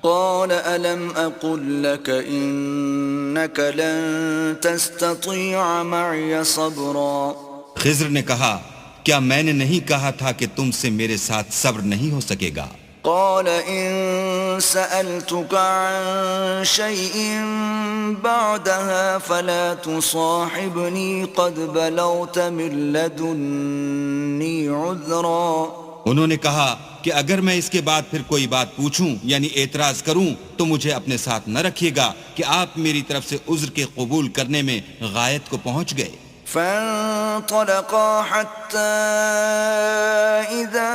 قال ألم أقل لك إنك لن تستطيع معي صبرا خضر نے کہا کیا میں نے نہیں کہا تھا کہ تم سے میرے ساتھ صبر نہیں ہو سکے گا؟ قال إن سألتك عن شيء بعدها فلا تصاحبني قد بلغت من لدني عذرا انہوں نے کہا کہ اگر میں اس کے بعد پھر کوئی بات پوچھوں یعنی اعتراض کروں تو مجھے اپنے ساتھ نہ رکھیے گا کہ آپ میری طرف سے عذر کے قبول کرنے میں غایت کو پہنچ گئے۔ فانطلقا حتى إذا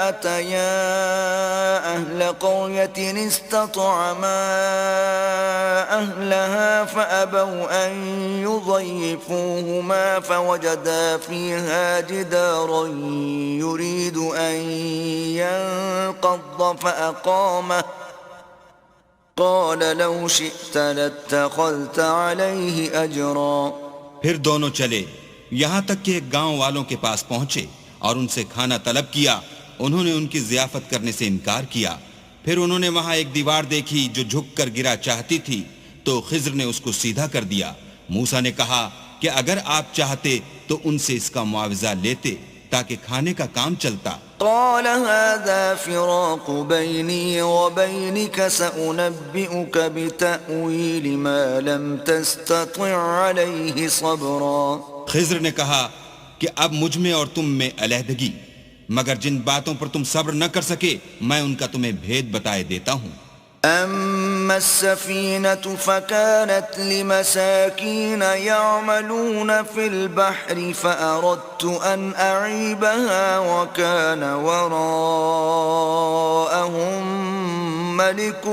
أتيا أهل قرية استطعما أهلها فأبوا أن يضيفوهما فوجدا فيها جدارا يريد أن ينقض فأقامه قال لو شئت لاتخذت عليه أجرا پھر دونوں چلے یہاں تک کہ ایک گاؤں والوں کے پاس پہنچے اور ان سے کھانا طلب کیا۔ انہوں نے ان کی ضیافت کرنے سے انکار کیا۔ پھر انہوں نے وہاں ایک دیوار دیکھی جو جھک کر گرا چاہتی تھی تو خضر نے اس کو سیدھا کر دیا۔ موسیٰ نے کہا کہ اگر آپ چاہتے تو ان سے اس کا معاوضہ لیتے تاکہ کھانے کا کام چلتا۔ قال هذا فراق بيني وبينك سأنبئك بتأويل ما لم تستطع عليه صبرا خضر نے کہا کہ اب مجھ میں اور تم میں علیحدگی، مگر جن باتوں پر تم صبر نہ کر سکے میں ان کا تمہیں بھید بتائے دیتا ہوں۔ أما السفينة فكانت لمساكين يعملون في البحر فأردت أن أعيبها وكان وراءهم ملك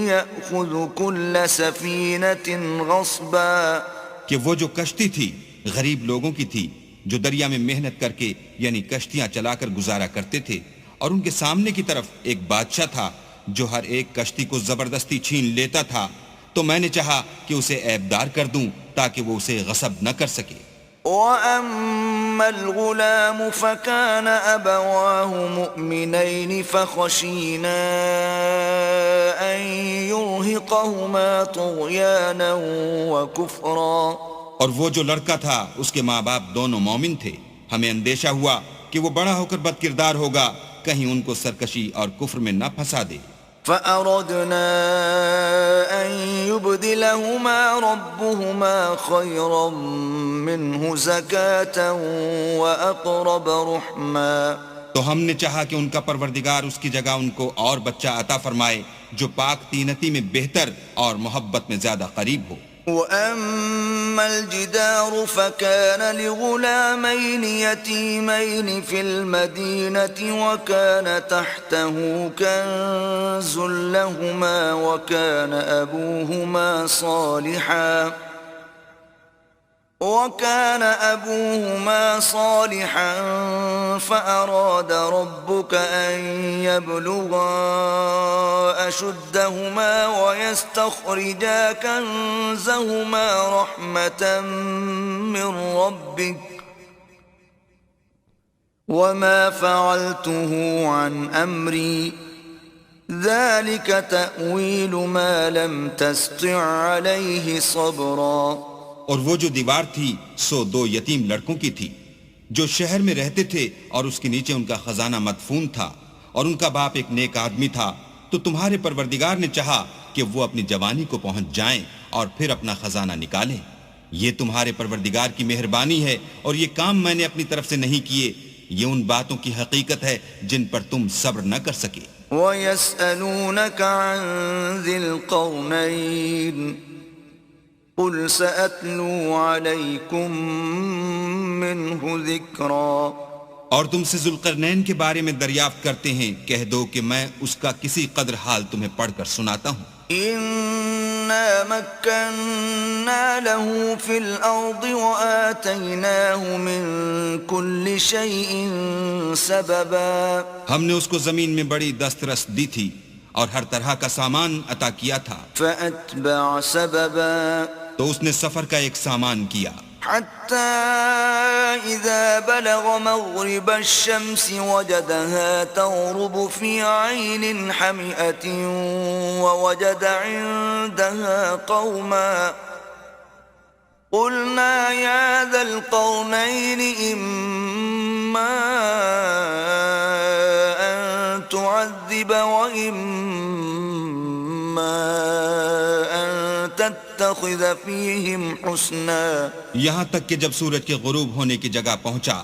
يأخذ كل سفينة غصبا کہ وہ جو کشتی تھی غریب لوگوں کی تھی جو دریا میں محنت کر کے یعنی کشتیاں چلا کر گزارا کرتے تھے، اور ان کے سامنے کی طرف ایک بادشاہ تھا جو ہر ایک کشتی کو زبردستی چھین لیتا تھا، تو میں نے چاہا کہ اسے عیبدار کر دوں تاکہ وہ اسے غصب نہ کر سکے۔ وَأَمَّا الْغُلَامُ فَكَانَ أَبَوَاهُ مُؤْمِنَيْنِ فَخَشِينَا أَن يُرْهِقَهُمَا طُغْيَانًا وَكُفْرًا اور وہ جو لڑکا تھا اس کے ماں باپ دونوں مومن تھے، ہمیں اندیشہ ہوا کہ وہ بڑا ہو کر بد کردار ہوگا، کہیں ان کو سرکشی اور کفر میں نہ پھنسا دے۔ فَأَرَدْنَا أَن يُبْدِلَهُمَا رَبُّهُمَا خَيْرًا مِّنْهُ زَكَاةً وَأَقْرَبَ رُحْمًا تو ہم نے چاہا کہ ان کا پروردگار اس کی جگہ ان کو اور بچہ عطا فرمائے جو پاک تینتی میں بہتر اور محبت میں زیادہ قریب ہو۔ وَأَمَّا الْجِدَارُ فَكَانَ لِغُلَامَيْنِ يَتِيمَيْنِ فِي الْمَدِينَةِ وَكَانَ تَحْتَهُ كَنزٌ لَّهُمَا وَكَانَ أَبُوهُمَا صَالِحًا فَأَرَادَ رَبُّكَ أَن يَبْلُغَا أَشُدَّهُمَا وَيَسْتَخْرِجَا كَنزَهُمَا رَحْمَةً مِّن رَّبِّكَ وَمَا فَعَلْتُهُ عَنْ أَمْرِي ذَلِكَ تَأْوِيلُ مَا لَمْ تَسْطِع عَلَيْهِ صَبْرًا اور وہ جو دیوار تھی سو دو یتیم لڑکوں کی تھی جو شہر میں رہتے تھے اور اس کے نیچے ان کا خزانہ مدفون تھا، اور ان کا باپ ایک نیک آدمی تھا، تو تمہارے پروردگار نے چاہا کہ وہ اپنی جوانی کو پہنچ جائیں اور پھر اپنا خزانہ نکالیں۔ یہ تمہارے پروردگار کی مہربانی ہے، اور یہ کام میں نے اپنی طرف سے نہیں کیے، یہ ان باتوں کی حقیقت ہے جن پر تم صبر نہ کر سکے۔ وَيَسْأَلُونَكَ عَن ذِي الْقَرْنَيْنِ قُلْ سَأَتْلُو عَلَيْكُمْ مِنْهُ ذِكْرًا اور تم سے ذوالقرنین کے بارے میں دریافت کرتے ہیں، کہہ دو کہ میں اس کا کسی قدر حال تمہیں پڑھ کر سناتا ہوں۔ إِنَّا مَكَّنَّا لَهُ فِي الْأَرْضِ وَآتَيْنَاهُ مِنْ كُلِّ شَيْءٍ سَبَبًا ہم نے اس کو زمین میں بڑی دسترس دی تھی اور ہر طرح کا سامان عطا کیا تھا۔ فَأَتْبَعَ سَبَبًا تو اس نے سفر کا ایک سامان کیا۔ حتى إذا بلغ مغرب الشمس وجدها تغرب في عين حمئة ووجد عندها قوما قلنا يا ذا القرنين إما أن تعذب وإما أن تتخذ فيهم حسنا. یہاں تک کہ جب سورج کے غروب ہونے کی جگہ پہنچا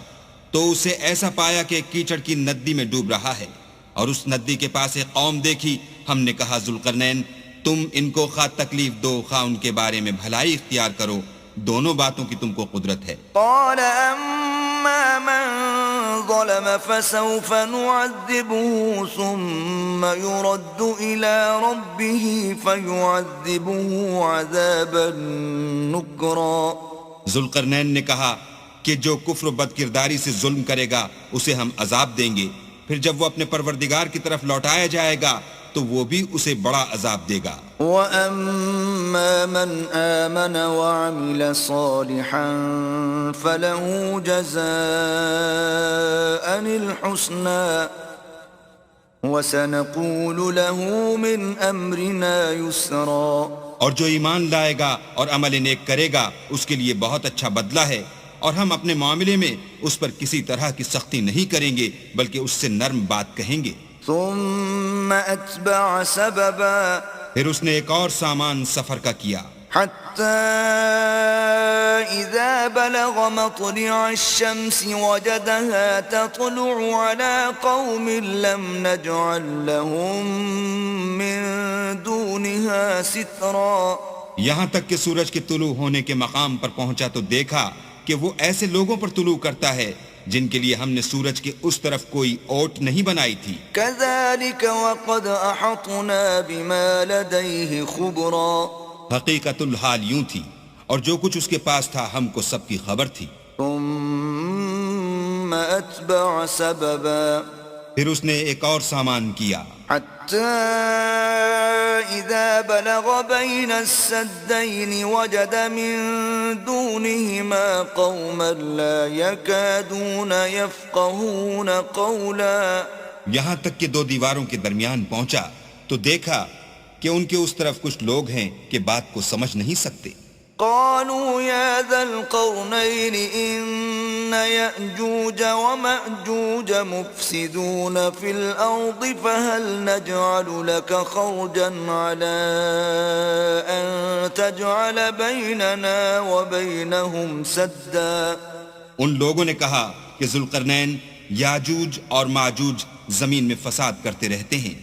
تو اسے ایسا پایا کہ کیچڑ کی ندی میں ڈوب رہا ہے، اور اس ندی کے پاس ایک قوم دیکھی. ہم نے کہا ذوالقرنین تم ان کو خواہ تکلیف دو خواہ ان کے بارے میں بھلائی اختیار کرو، دونوں باتوں کی تم کو قدرت ہے. قال أما من ظلم فسوف نعذبه ثم يرد إلى ربه فيعذبه عذابا نكرا. ذوالقرنین نے کہا کہ جو کفر و بد کرداری سے ظلم کرے گا اسے ہم عذاب دیں گے، پھر جب وہ اپنے پروردگار کی طرف لوٹایا جائے گا تو وہ بھی اسے بڑا عذاب دے گا. وَأَمَّا مَنْ آمَنَ وَعَمِلَ صَالِحًا فَلَهُ جَزَاءً الْحُسْنَى وَسَنَقُولُ لَهُ مِنْ أَمْرِنَا يُسْرًا. اور جو ایمان لائے گا اور عمل نیک کرے گا اس کے لیے بہت اچھا بدلہ ہے، اور ہم اپنے معاملے میں اس پر کسی طرح کی سختی نہیں کریں گے بلکہ اس سے نرم بات کہیں گے. ثم أتبع سببا. پھر اس نے ایک اور سامان سفر کا کیا، حتى إذا بلغ مطلع الشمس وجدها تطلع على قوم لم نجعل لهم من دونها سترا. یہاں تک کہ سورج کے طلوع ہونے کے مقام پر پہنچا تو دیکھا کہ وہ ایسے لوگوں پر طلوع کرتا ہے جن کے لیے ہم نے سورج کے اس طرف کوئی اوٹ نہیں بنائی تھی. كذلك وقد أحطنا بما لديه خبرا. حقیقت الحال یوں تھی، اور جو کچھ اس کے پاس تھا ہم کو سب کی خبر تھی. ثم أتبع سببا. پھر اس نے ایک اور سامان کیا، حتى إذا بلغ بين السدين وجد من دونهما قوما لا يكادون يفقهون قولا. یہاں تک کہ دو دیواروں کے درمیان پہنچا تو دیکھا کہ ان کے اس طرف کچھ لوگ ہیں کہ بات کو سمجھ نہیں سکتے. قالوا يا ذا القرنين إن يأجوج ومأجوج مفسدون في الأرض فهل نجعل لك خرجا على أن تجعل بيننا وبينهم سدا. ان لوگوں نے کہا کہ ذوالقرنین یاجوج اور ماجوج زمین میں فساد کرتے رہتے ہیں،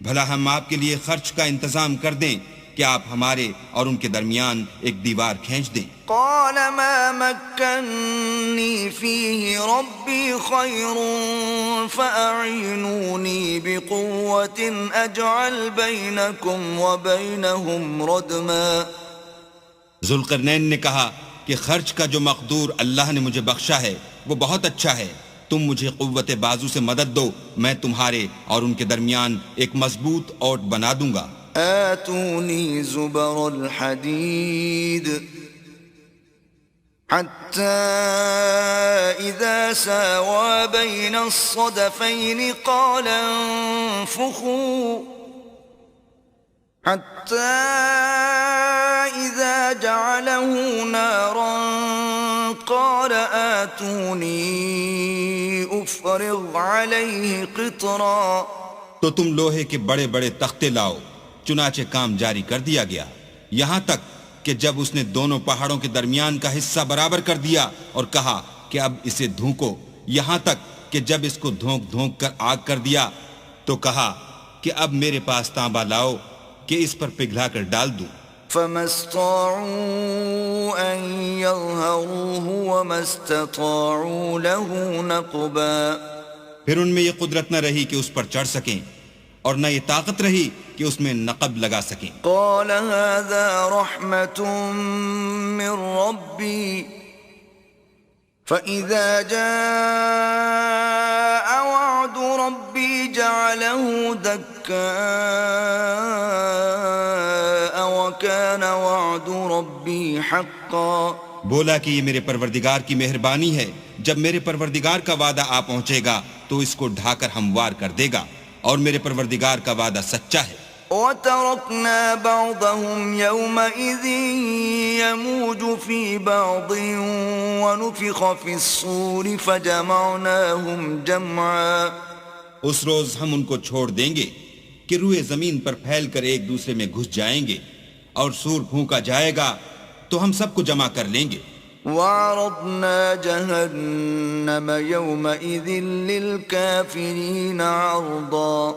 بھلا ہم آپ کے لیے خرچ کا انتظام کر دیں کہ آپ ہمارے اور ان کے درمیان ایک دیوار کھینچ دیں. قال ما مكنني فيه ربي خير فأعينوني بقوة أجعل بينكم وبينهم ردما. ذوالقرنین نے کہا کہ خرچ کا جو مقدور اللہ نے مجھے بخشا ہے وہ بہت اچھا ہے، تم مجھے قوت بازو سے مدد دو، میں تمہارے اور ان کے درمیان ایک مضبوط اوٹ بنا دوں گا. آتوني زبر الحديد حتى إذا ساوى بين الصدفين قال انفخوا حتى إذا جعله نارا قال آتوني أفرغ عليه قطرا. تو تم لوہے کے بڑے بڑے تختے لاؤ. چنانچہ کام جاری کر دیا گیا، یہاں تک کہ جب اس نے دونوں پہاڑوں کے درمیان کا حصہ برابر کر دیا اور کہا کہ اب اسے دھونکو، یہاں تک کہ جب اس کو دھونک دھونک کر آگ کر دیا تو کہا کہ اب میرے پاس تانبا لاؤ کہ اس پر پگھلا کر ڈال دوں. فما استطاعوا أن يظهروه وما استطاعوا له نقبا. پھر ان میں یہ قدرت نہ رہی کہ اس پر چڑھ سکیں اور نہ یہ طاقت رہی کہ اس میں نقب لگا سکیں. قال هذا رحمة من ربي فإذا جاء وعد ربي جعله دكاء وكان وعد ربي حقا. بولا کہ یہ میرے پروردگار کی مہربانی ہے، جب میرے پروردگار کا وعدہ آ پہنچے گا تو اس کو ڈھا کر ہموار کر دے گا، اور میرے پروردگار کا وعدہ سچا ہے۔ وَتَرَكْنَا بَعْضَهُمْ يَوْمَئِذٍ يَمُوجُ فِي بَعْضٍ وَنُفِخَ فِي الصُّورِ فَجَمَعْنَاهُمْ جَمْعًا۔ اس روز ہم ان کو چھوڑ دیں گے کہ روئے زمین پر پھیل کر ایک دوسرے میں گھس جائیں گے، اور سور پھونکا جائے گا تو ہم سب کو جمع کر لیں گے۔ وَعَرَضْنَا جَهَنَّمَ يَوْمَئِذٍ لِلْكَافِرِينَ عَرْضًا۔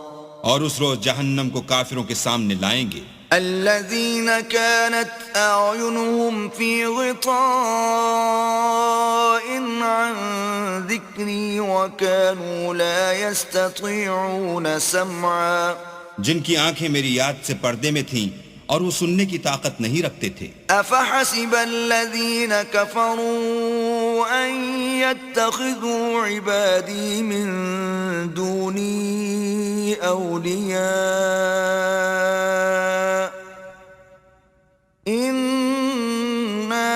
اور اس روز جہنم کو کافروں کے سامنے لائیں گے۔ الذين كانت أعينهم في غطاء عن ذكري وكانوا لا يستطيعون سمعا۔ جن کی آنکھیں میری یاد سے پردے میں تھیں اور وہ سننے کی طاقت نہیں رکھتے تھے۔ أفحسب الذين كفروا أن يتخذوا عبادي من دوني أولياء إنا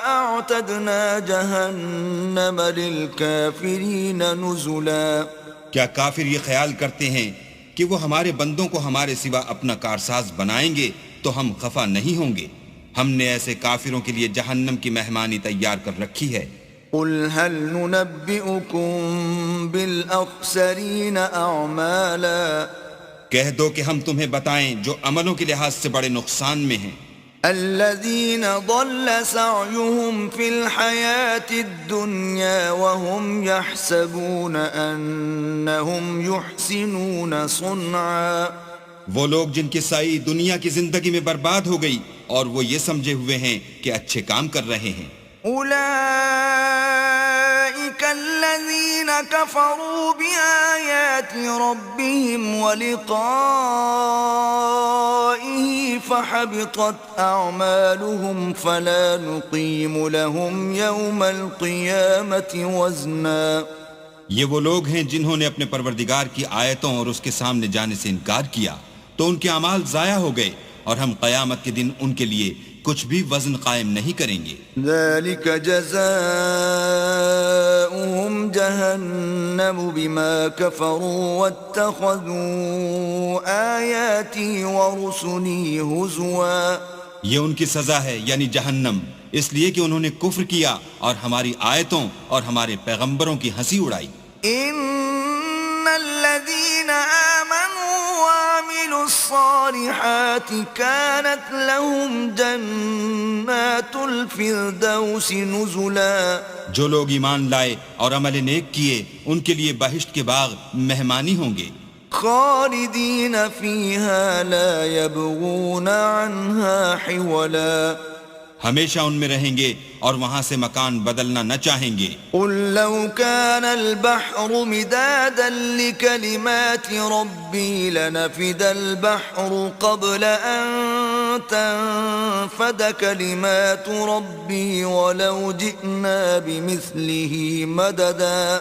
أعتدنا جهنم للكافرين نزلا۔ کیا کافر یہ خیال کرتے ہیں کہ وہ ہمارے بندوں کو ہمارے سوا اپنا کارساز بنائیں گے تو ہم خفا نہیں ہوں گے؟ ہم نے ایسے کافروں کے لیے جہنم کی مہمانی تیار کر رکھی ہے۔ قل هل ننبئكم بالأخسرين أعمالا۔ کہہ دو کہ ہم تمہیں بتائیں جو عملوں کے لحاظ سے بڑے نقصان میں ہیں۔ الذين ضل سعيهم في الحياة الدنيا وهم يحسبون أنهم يحسنون صنعا۔ وہ لوگ جن کی سائی دنیا کی زندگی میں برباد ہو گئی اور وہ یہ سمجھے ہوئے ہیں کہ اچھے کام کر رہے ہیں۔ أولئك الذين كفروا بآيات ربهم ولقائه فحبطت أعمالهم فلا نقيم لهم يوم القيامة وزنا۔ یہ وہ لوگ ہیں جنہوں نے اپنے پروردگار کی آیتوں اور اس کے سامنے جانے سے انکار کیا تو ان کے اعمال ضائع ہو گئے، اور ہم قیامت کے دن ان کے لیے کچھ بھی وزن قائم نہیں کریں گے۔ ذلك جزاؤهم جهنم بما كفروا واتخذوا آياتي ورسلي هزوا۔ یہ ان کی سزا ہے، یعنی جہنم، اس لیے کہ انہوں نے کفر کیا اور ہماری آیتوں اور ہمارے پیغمبروں کی ہنسی اڑائی۔ ان الذين آمنوا وعملوا الصالحات كانت لهم جنات الفردوس نزلا۔ جو لوگ ایمان لائے اور عمل نیک کیے ان کے لیے بہشت کے باغ مہمانی ہوں گے، خالدین فیہا لا یبغون عنہا حولا۔ ہمیشہ ان میں رہیں گے اور وہاں سے مکان بدلنا نہ چاہیں گے۔ قل لو كان البحر مدادا لكلمات ربي لنفد البحر قبل أن تنفد كلمات ربي ولو جئنا بمثله مددا۔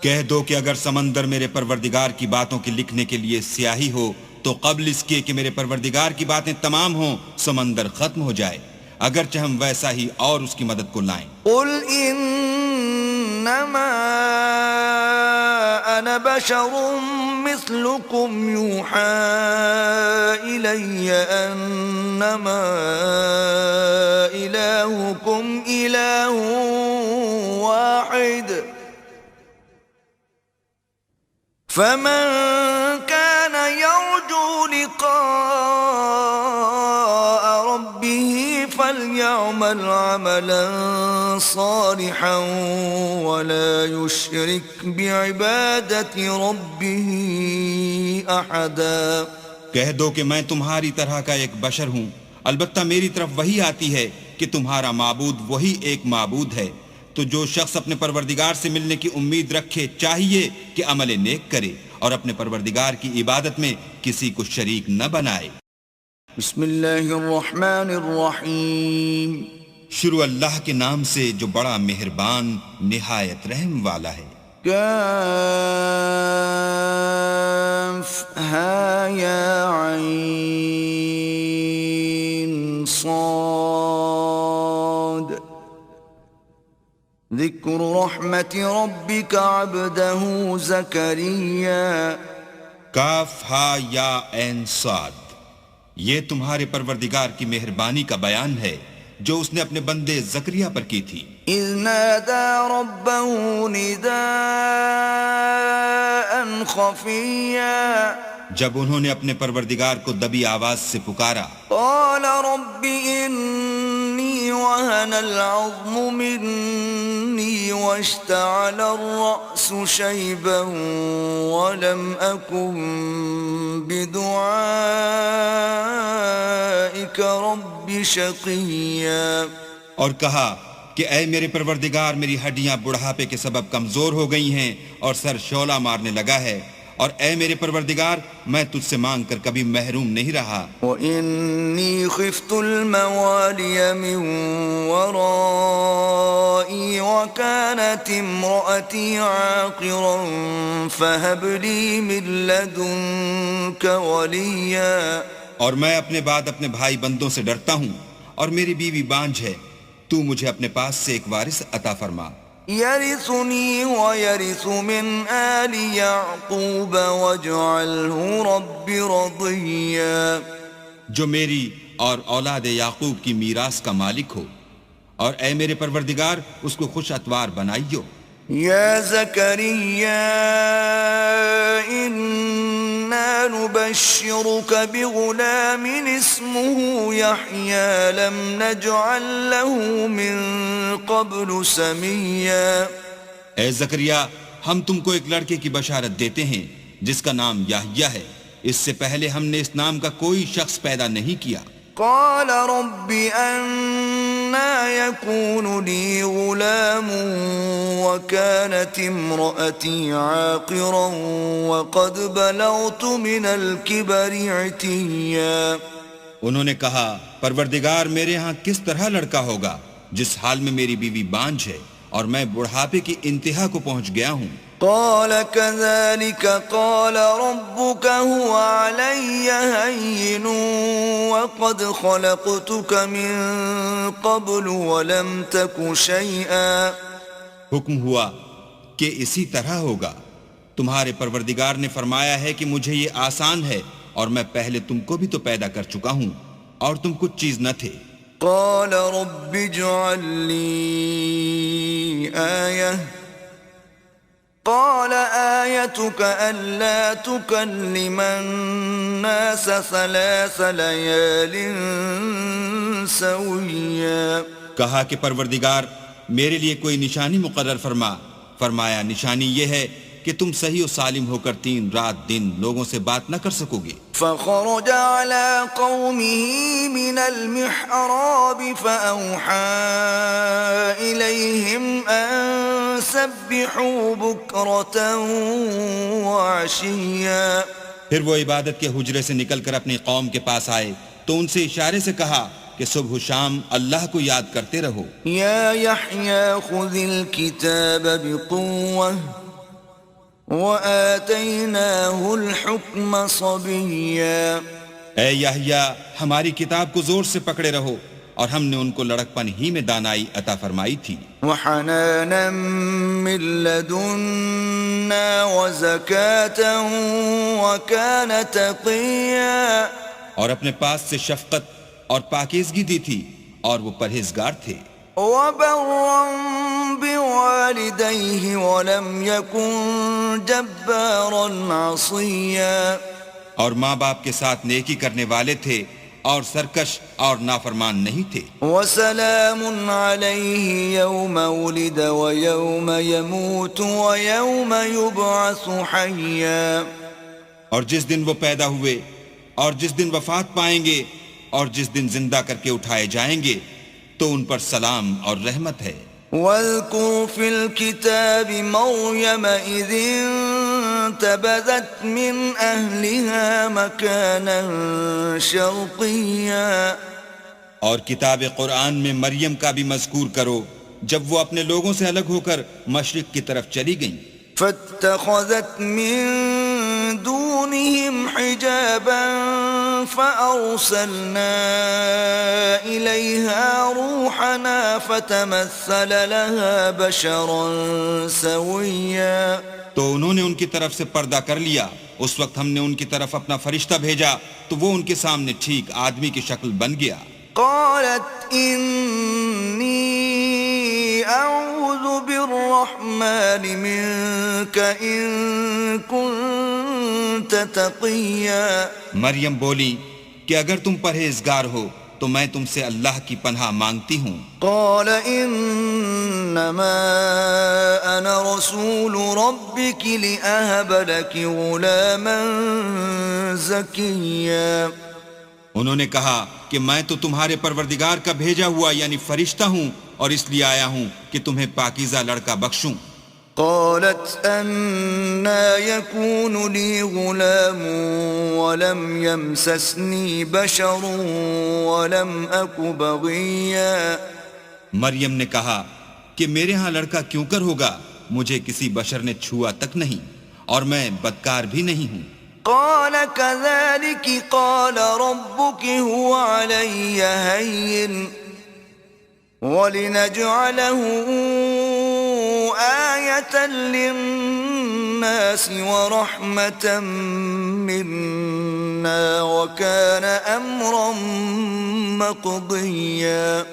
کہہ دو کہ اگر سمندر میرے پروردگار کی باتوں کے لکھنے کے لیے سیاہی ہو تو قبل اس کے کہ میرے پروردگار کی باتیں تمام ہوں سمندر ختم ہو جائے، اگرچہ ہم ویسا ہی اور اس کی مدد کو لائیں۔ قل انما انا بشر مثلكم يوحى الي انما الهكم اله واحد فمن كان يرجو لقاء ربه فليعمل عملا صالحا ولا يشرك بعبادة ربه أحدا۔ کہہ دو کہ میں تمہاری طرح کا ایک بشر ہوں، البتہ میری طرف وہی آتی ہے کہ تمہارا معبود وہی ایک معبود ہے، تو جو شخص اپنے پروردگار سے ملنے کی امید رکھے چاہیے کہ عمل نیک کرے اور اپنے پروردگار کی عبادت میں کسی کو شریک نہ بنائے۔ بسم اللہ الرحمن الرحیم۔ شروع اللہ کے نام سے جو بڑا مہربان نہایت رحم والا ہے۔ کاف ہا یا عین صاد ذکر رحمت ربک عبدہ زکریا. کاف ہا یا عین صاد، یہ تمہارے پروردگار کی مہربانی کا بیان ہے جو اس نے اپنے بندے زکریا پر کی تھی. اذ نادى ربه نداء خفيا، جب انہوں نے اپنے پروردگار کو دبی آواز سے پکارا. قال رب إني وهن العظم مني واشتعل الرأس شيبا ولم أكن بدعائك رب شقيا. اور کہا کہ اے میرے پروردگار، میری ہڈیاں بڑھاپے کے سبب کمزور ہو گئی ہیں اور سر شعلہ مارنے لگا ہے، اور اے میرے پروردگار میں تجھ سے مانگ کر کبھی محروم نہیں رہا. وَإِنِّي خِفْتُ الْمَوَالِيَ مِنْ وَرَائِي وَكَانَتِ امْرَأَتِي عَاقِرًا فَهَبْ لِي مِنْ لَدُنْكَ وَلِيًّا. اور میں اپنے بعد اپنے بھائی بندوں سے ڈرتا ہوں، اور میری بیوی بانجھ ہے، تو مجھے اپنے پاس سے ایک وارث عطا فرما. يرثني ويرث من آل يعقوب واجعله رب رضيا. جو میری اور اولاد یعقوب کی میراث کا مالک ہو، اور اے میرے پروردگار اس کو خوش اتوار بنائیو. يا زكريا إنا نبشرك بغلام اسمه يحيى لم نجعل له من قبل سميا. اے زکریا، ہم تم کو ایک لڑکے کی بشارت دیتے ہیں جس کا نام یحییٰ ہے، اس سے پہلے ہم نے اس نام کا کوئی شخص پیدا نہیں کیا. قال رب أنا يكون لي غلام وكانت امرأتي عاقرا وقد بلغت من الكبر عتيا. انہوں نے کہا پروردگار میرے ہاں کس طرح لڑکا ہوگا جس حال میں میری بیوی بانجھ ہے اور میں بڑھاپے کی انتہا کو پہنچ گیا ہوں. قال كذلك قال ربك هو علي هين وقد خلقتك من قبل ولم تك شيئا. حکم ہوا کہ اسی طرح ہوگا. تمہارے پروردگار نے فرمایا ہے کہ مجھے یہ آسان ہے اور میں پہلے تم کو بھی تو پیدا کر چکا ہوں اور تم کچھ چیز نہ تھے. قال رب اجعل لي آية قال آيتك ألا تكلم الناس 3 ليال سويا. کہا کہ پروردگار میرے لیے کوئی نشانی مقرر فرما. فرمایا نشانی یہ ہے کہ تم صحیح و سالم ہو کر 3 رات دن لوگوں سے بات نہ کر سکو گے. فخرج على قومه من المحراب فأوحى إليهم أن سبحوا بكرة وعشيا. پھر وہ عبادت کے حجرے سے نکل کر اپنی قوم کے پاس آئے تو ان سے اشارے سے کہا کہ صبح و شام اللہ کو یاد کرتے رہو. يا يحيى خذ الكتاب بقوة وآتيناه الحكم صبيا. اے یحییٰ ہماری کتاب کو زور سے پکڑے رہو، اور ہم نے ان کو لڑکپن ہی میں دانائی عطا فرمائی تھی. وحنانا من لدنا وزكاة وكان تقيا. اور اپنے پاس سے شفقت اور پاکیزگی دی تھی اور وہ پرہیزگار تھے. وبرا بوالديه ولم يكن جبارا عصيا. اور ماں باپ کے ساتھ نیکی کرنے والے تھے اور سرکش اور نافرمان نہیں تھے. وسلام عليه يوم ولد ويوم يموت ويوم يبعث حيا. اور جس دن وہ پیدا ہوئے اور جس دن وفات پائیں گے اور جس دن زندہ کر کے اٹھائے جائیں گے تو ان پر سلام اور رحمت ہے. واذكر في الكتاب مريم إذ انتبذت من أهلها مكانا شرقيا. اور کتاب قرآن میں مریم کا بھی مذکور کرو جب وہ اپنے لوگوں سے الگ ہو کر مشرق کی طرف چلی گئیں. فاتخذت من دونهم حجابا فأرسلنا إليها روحنا فتمثل لها بشرا سويا. تو انہوں نے ان کی طرف سے پردہ کر لیا. اس وقت ہم نے ان کی طرف اپنا فرشتہ بھیجا تو وہ ان کے سامنے ٹھیک آدمی کی شکل بن گیا. قالت إني أعوذ بالرحمن منك إن كنت تقيا. مریم بولی کہ اگر تم پرہیزگار ہو تو میں تم سے اللہ کی پناہ مانگتی ہوں. قال إنما أنا رسول ربك لأهب لك غلاما زكيا. انہوں نے کہا کہ میں تو تمہارے پروردگار کا بھیجا ہوا یعنی فرشتہ ہوں اور اس لیے آیا ہوں کہ تمہیں پاکیزہ لڑکا بخشوں. قالت أنا يكون لي غلام ولم يمسسني بشر ولم أك بغيا. مریم نے کہا کہ میرے ہاں لڑکا کیوں کر ہوگا, مجھے کسی بشر نے چھوا تک نہیں اور میں بدکار بھی نہیں ہوں. قال كذلك قال ربك هو علي هين ولنجعله آية للناس ورحمة منا وكان أمرا مقضيا.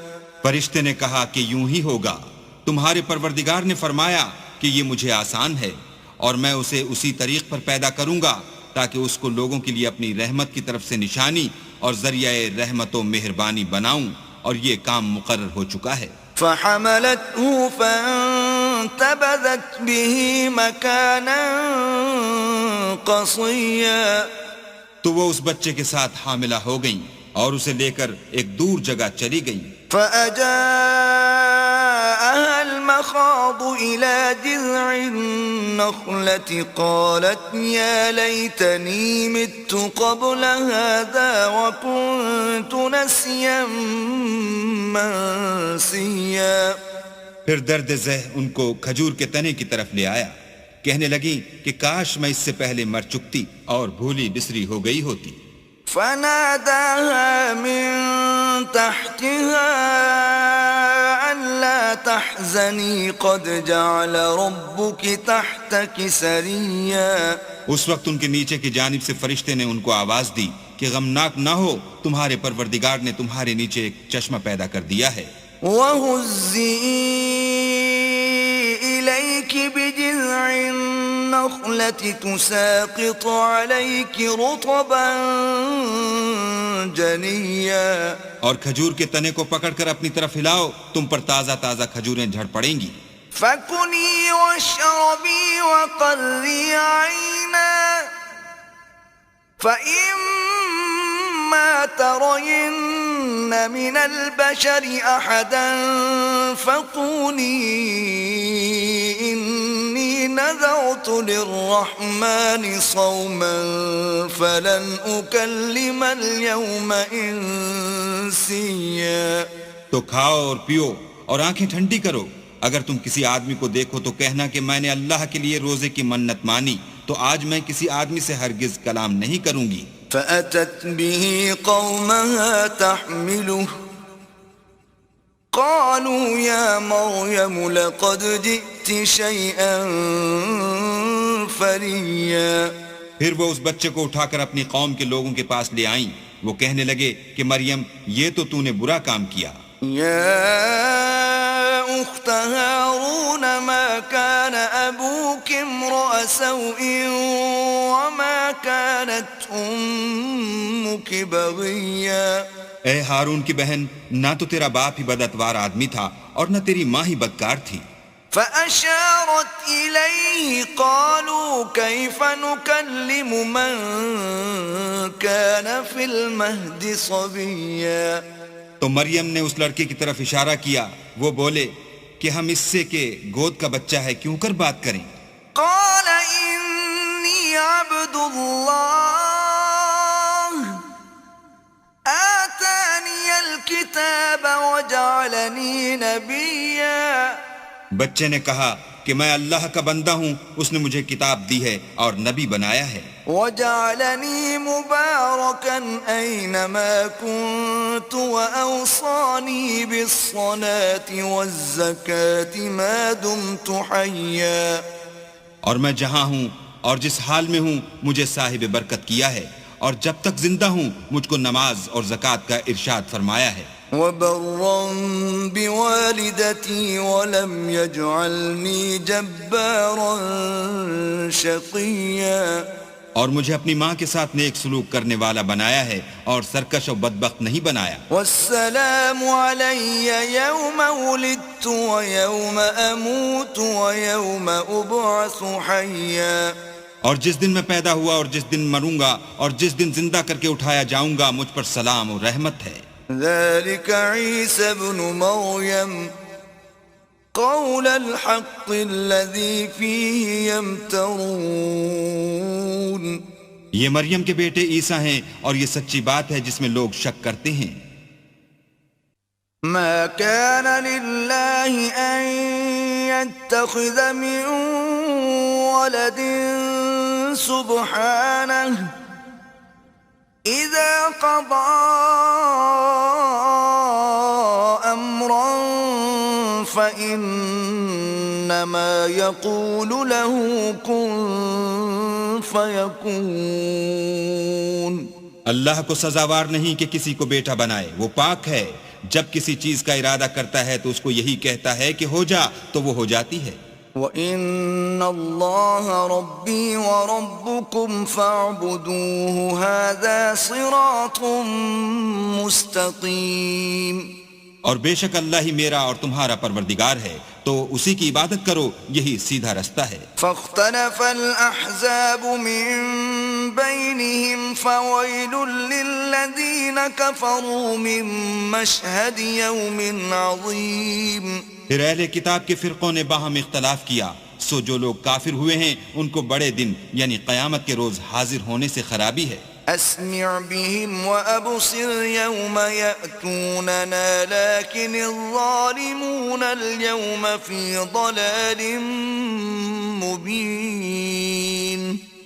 فرشتے نے کہا کہ یوں ہی ہوگا, تمہارے پروردگار نے فرمایا کہ یہ مجھے آسان ہے اور میں اسے اسی طریق پر پیدا کروں گا تاکہ اس کو لوگوں کے لیے اپنی رحمت کی طرف سے نشانی اور ذریعہ رحمت و مہربانی بناؤں, اور یہ کام مقرر ہو چکا ہے. فحملته فانتبذت به مكانا قصيا. تو وہ اس بچے کے ساتھ حاملہ ہو گئیں اور اسے لے کر ایک دور جگہ چلی گئیں. فأجاءها المخاض إلى جذع النخلة قالت يا ليتني مت قبل هذا وكنت نسيا منسيا. پھر درد ذہ ان کو کھجور کے تنے کی طرف لے آیا. کہنے لگی کہ کاش میں اس سے پہلے مر چکتی اور بھولی بسری ہو گئی ہوتی. فناداها من تحتها ألا تحزني قد جعل ربك تحتك سريا. اس وقت ان کے نیچے کی جانب سے فرشتے نے ان کو آواز دی کہ غمناک نہ ہو, تمہارے پروردگار نے تمہارے نیچے ایک چشمہ پیدا کر دیا ہے. وَهُزِّئِ إِلَيْكِ بِجِذْعِ النَّخْلَةِ تُسَاقِطُ عَلَيْكِ رُطَبًا جَنِيًّا. اور کھجور کے تنے کو پکڑ کر اپنی طرف ہلاؤ, تم پر تازہ تازہ کھجوریں جھڑ پڑیں گی. فَكُلِي وَاشْرَبِي وَقَرِّي عَيْنًا فَإِمَّا تَرَيِنَّ مِنَ الْبَشَرِ أَحَدًا فَقُولِي إِنِّي نَذَرْتُ لِلرَّحْمَنِ صَوْمًا فَلَنْ أُكَلِّمَ الْيَوْمَ إِنسِيًّا. تو کھاؤ اور پیو اور آنکھیں ٹھنڈی کرو. اگر تم کسی آدمی کو دیکھو تو کہنا کہ میں نے اللہ کے لیے روزے کی منت مانی, تو آج میں کسی آدمی سے ہرگز کلام نہیں کروں گی. فأتت به قومها تحمله قالوا يا مريم لقد جئت شيئا فريا. پھر وہ اس بچے کو اٹھا کر اپنی قوم کے لوگوں کے پاس لے آئیں. وہ کہنے لگے کہ مریم, یہ تو نے برا کام کیا. يا أخت هارون ما كان أبوك امرأ سوء وما كانت أمك بغيا. اے ہارون کی بہن, نہ تو تیرا باپ ہی بداتوار آدمی تھا اور نہ تیری ماں ہی بدکار تھی. فأشارت إليه قالوا كيف نكلم من كان في المهد صبيا. تو مریم نے اس لڑکے کی طرف اشارہ کیا. وہ بولے کہ ہم اس سے کہ گود کا بچہ ہے کیوں کر بات کریں. قال إني عبد الله آتاني الكتاب وجعلني نبيا. بچے نے کہا کہ میں اللہ کا بندہ ہوں، اس نے مجھے کتاب دی ہے اور نبی بنایا ہے، وجعلني مباركا أينما كنت وأوصاني بالصلاة والزكاة ما دمت حيا. اور میں جہاں ہوں اور جس حال میں ہوں مجھے صاحب برکت کیا ہے، اور جب تک زندہ ہوں مجھ کو نماز اور زکوٰۃ کا ارشاد فرمایا ہے، وبرا بوالدتي ولم يجعلني جبارا شقيا. اور مجھے اپنی ماں کے ساتھ نیک سلوک کرنے والا بنایا ہے اور سرکش و بدبخت نہیں بنایا. والسلام علي يوم ولدت ويوم أموت ويوم أبعث حيا. اور جس دن میں پیدا ہوا اور جس دن مروں گا اور جس دن زندہ کر کے اٹھایا جاؤں گا مجھ پر سلام اور رحمت ہے. ذلك عيسى ابن مريم قول الحق الذي فيه يمترون. یہ مریم کے بیٹے عیسیٰ ہیں اور یہ سچی بات ہے جس میں لوگ شک کرتے ہیں. ما كان لله أن يتخذ من ولد سبحانه إذا قضى أمرا فإنما يقول له كن فيكون. اللہ کو سزاوار نہیں کہ کسی کو بیٹا بنائے، وہ پاک ہے. جب کسی چیز کا ارادہ کرتا ہے تو اس کو یہی کہتا ہے کہ ہو جا تو وہ ہو جاتی ہے. وَإِنَّ اللَّهَ رَبِّي وَرَبُّكُمْ فَاعْبُدُوهُ هَذَا صِرَاطٌ مُسْتَقِيمٌ. اور بے شک اللہ ہی میرا اور تمہارا پروردگار ہے، تو اسی کی عبادت کرو، یہی سیدھا رستہ ہے. فاختلف الأحزاب من بينهم فويل للذين كفروا من مشهد يوم عظيم. پھر اہل کتاب کے فرقوں نے باہم اختلاف کیا، سو جو لوگ کافر ہوئے ہیں ان کو بڑے دن یعنی قیامت کے روز حاضر ہونے سے خرابی ہے. أسمع بهم وأبصر يوم يأتوننا لكن الظالمون اليوم في ضلال مبين.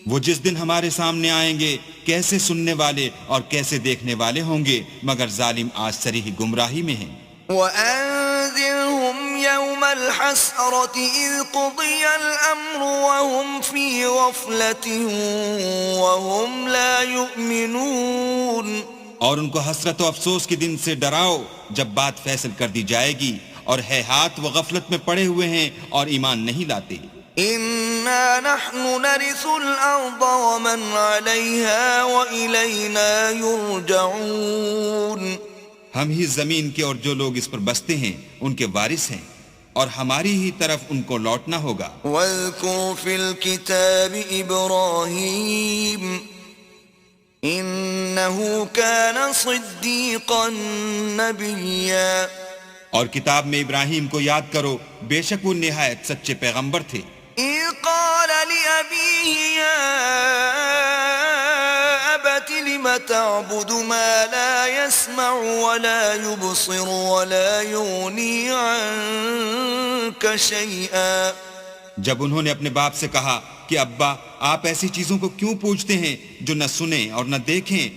وہ جس دن ہمارے سامنے آئیں گے کیسے سننے والے اور کیسے دیکھنے والے ہوں گے، مگر ظالم آج صریح گمراہی میں ہیں. وأنذرهم يوم الحسرة إذ قضي الأمر وهم في غفلة وهم لا يؤمنون. اور ان کو حسرت و افسوس کے دن سے ڈراؤ جب بات فیصل کر دی جائے گی، اور ہے ہاتھ وہ غفلت میں پڑے ہوئے ہیں اور ایمان نہیں لاتے. إنا نحن نرث الأرض ومن عليها وإلينا يرجعون. ہم ہی زمین کے اور جو لوگ اس پر بستے ہیں ان کے وارث ہیں، اور ہماری ہی طرف ان کو لوٹنا ہوگا. واذكر في الكتاب إبراهيم إنه كان صديقا نبيا. اور کتاب میں ابراہیم کو یاد کرو، بے شک وہ نہایت سچے پیغمبر تھے. إذ قال لأبيه يا أبت لم تعبد ما لا يسمع ولا يبصر ولا يغني عنك شيئا. جب انہوں نے اپنے باپ سے کہا کہ ابا آپ ایسی چیزوں کو کیوں پوچھتے ہیں جو نہ سنیں اور نہ دیکھیں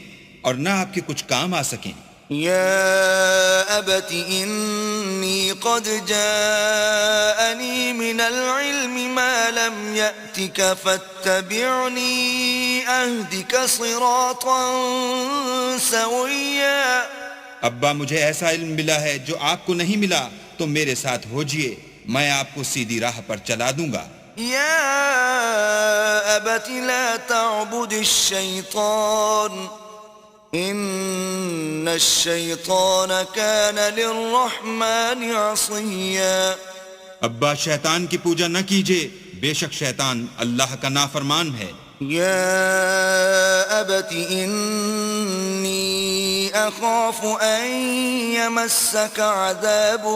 اور نہ آپ کے کچھ کام آ سکیں. يا أبت إني قد جاءني من العلم ما لم يأتك فاتبعني أهدك صراطا سويا. ابا مجھے ایسا علم ملا ہے جو آپ کو نہیں ملا، تو میرے ساتھ ہوجئے، میں آپ کو سیدھی راہ پر چلا دوں گا. يا أبت لا تعبد الشيطان إن الشيطان كان للرحمن عصيا. ابا شیطان کی پوجا نہ کیجئے، بے شک شیطان اللہ کا نافرمان ہے. يا أبت إني أخاف أن يمسك عذاب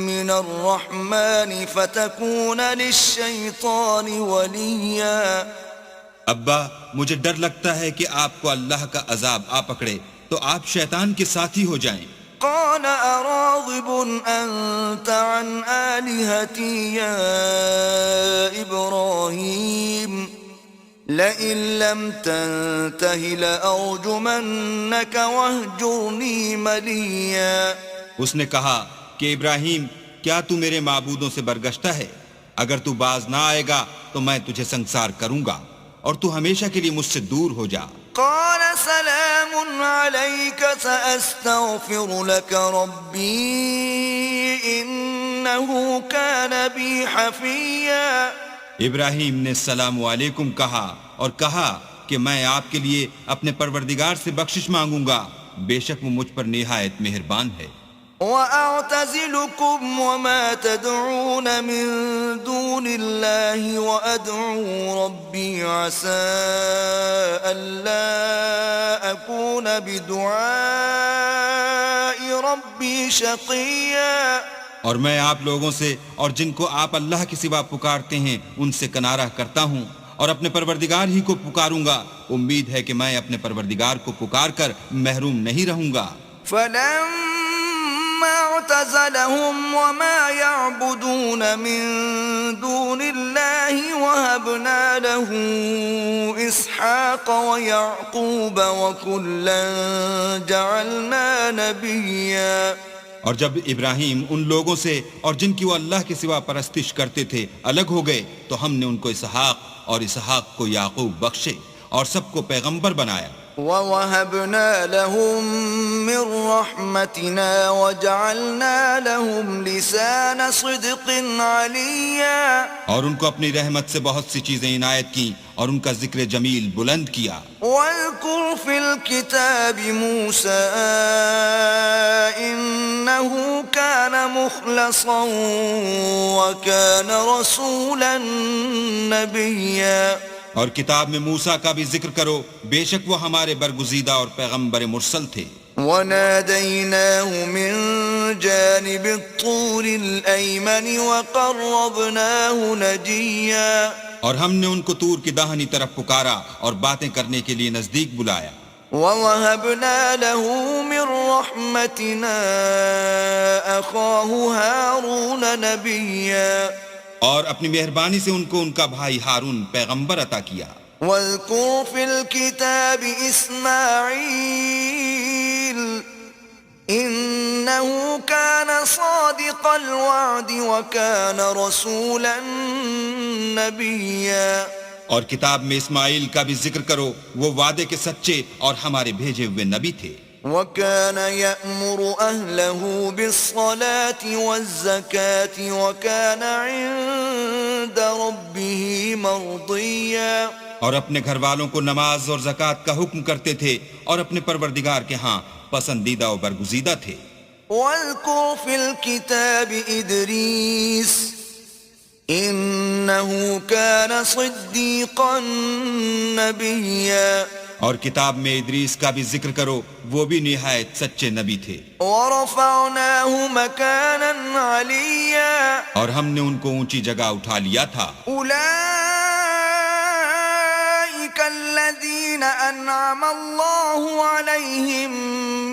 من الرحمن فتكون للشيطان وليا. ابا مجھے ڈر لگتا ہے کہ آپ کو اللہ کا عذاب آ پکڑے تو آپ شیطان کے ساتھی ہو جائیں. قال أراغب أنت عن آلهتي يا إبراهيم لئن لم تنته لأرجمنك واهجرني مليا. اس نے کہا کہ ابراہیم کیا تو میرے معبودوں سے برگشتہ ہے؟ اگر تو باز نہ آئے گا تو میں تجھے سنسار کروں گا اور تو ہمیشہ کے لیے مجھ سے دور ہو جا. قال سلام عليك سأستغفر لك ربي إنه كان بي حفيا. ابراہیم نے السلام علیکم کہا اور کہا کہ میں آپ کے لیے اپنے پروردگار سے بخشش مانگوں گا، بے شک وہ مجھ پر نہایت مہربان ہے. وَأَعْتَزِلُكُمْ وَمَا تَدْعُونَ مِن دُونِ اللَّهِ وَأَدْعُو رَبِّي عَسَىٰ أَلَّا أَكُونَ بِدُعَاءِ رَبِّي شَقِيًّا. اور میں آپ لوگوں سے اور جن کو آپ اللہ کے سوا پکارتے ہیں ان سے کنارہ کرتا ہوں اور اپنے پروردگار ہی کو پکاروں گا. امید ہے کہ میں اپنے پروردگار کو پکار کر محروم نہیں رہوں گا. فَلَمَّا اعْتَزَلَهُمْ وَمَا يَعْبُدُونَ مِن دُونِ اللَّهِ وَهَبْنَا لَهُ إِسْحَاقَ وَيَعْقُوبَ وَكُلًّا جَعَلْنَا نَبِيًّا. اور جب ابراہیم ان لوگوں سے اور جن کی وہ اللہ کے سوا پرستش کرتے تھے الگ ہو گئے تو ہم نے ان کو اسحاق اور اسحاق کو یعقوب بخشے اور سب کو پیغمبر بنایا. وَوَهَبْنَا لَهُم مِّن رَّحْمَتِنَا وَجَعَلْنَا لَهُمْ لِسَانَ صِدْقٍ عَلِيًّا. اور ان کو اپنی رحمت سے بہت سی چیزیں عنایت کی اور ان کا ذکر جمیل بلند کیا. وَاذْكُرْ فِي الْكِتَابِ مُوسَىٰ إِنَّهُ كَانَ مُخْلَصًا وَكَانَ رَسُولًا نَبِيًّا. اور کتاب میں موسیٰ کا بھی ذکر کرو، بے شک وہ ہمارے برگزیدہ اور پیغمبر مرسل تھے. وَنَادَيْنَاهُ مِن جَانِبِ الطُّورِ الْأَيْمَنِ وَقَرَّبْنَاهُ نَجِيًّا. اور ہم نے ان کو طور کی داہنی طرف پکارا اور باتیں کرنے کے لیے نزدیک بلایا. وَوَهَبْنَا لَهُ مِن رَّحْمَتِنَا أَخَاهُ هَارُونَ نَبِيًّا. اور اپنی مہربانی سے ان کو ان کا بھائی ہارون پیغمبر عطا کیا. وَاذْكُرْ فِي الْكِتَابِ إِسْمَاعِيلَ إِنَّهُ كَانَ صَادِقَ الْوَعْدِ وَكَانَ رَسُولًا نَبِيًّا. اور کتاب میں اسماعیل کا بھی ذکر کرو، وہ وعدے کے سچے اور ہمارے بھیجے ہوئے نبی تھے. وَكَانَ يَأْمُرُ أَهْلَهُ بِالصَّلَاةِ وَالزَّكَاةِ وَكَانَ عِندَ رَبِّهِ مَرْضِيًّا. اور اپنے گھر والوں کو نماز اور زکوٰۃ کا حکم کرتے تھے اور اپنے پروردگار کے ہاں پسندیدہ و برگزیدہ تھے. وَاذْكُرْ فِي الْكِتَابِ إِدْرِيسَ إِنَّهُ كَانَ صِدِّيقًا نَبِيًّا. اور کتاب میں ادریس کا بھی ذکر کرو، وہ بھی نہایت سچے نبی تھے. وَرَفَعْنَاهُ مَكَانًا عَلِيًّا. اور ہم نے ان کو اونچی جگہ اٹھا لیا تھا. أُولَئِكَ الَّذِينَ أَنْعَمَ اللَّهُ عَلَيْهِمْ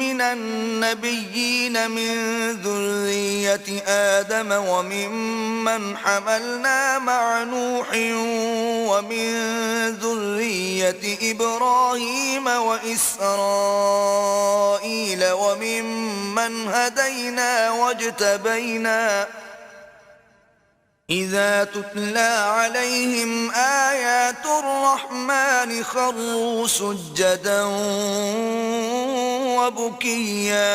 مِنَ النَّبِيِّينَ مِن ذُرِّيَّةِ آدَمَ وَمِمَّنْ حَمَلْنَا مَعَ نُوحٍ وَمِن ذُرِّيَّةِ إِبْرَاهِيمَ وَإِسْرَائِيلَ وَمِمَّنْ هَدَيْنَا وَاجْتَبَيْنَا إِذَا تُتْلَى عَلَيْهِمْ آيَاتُ الرَّحْمَنِ خَرُّوا سُجَّدًا وَبُكِيًّا.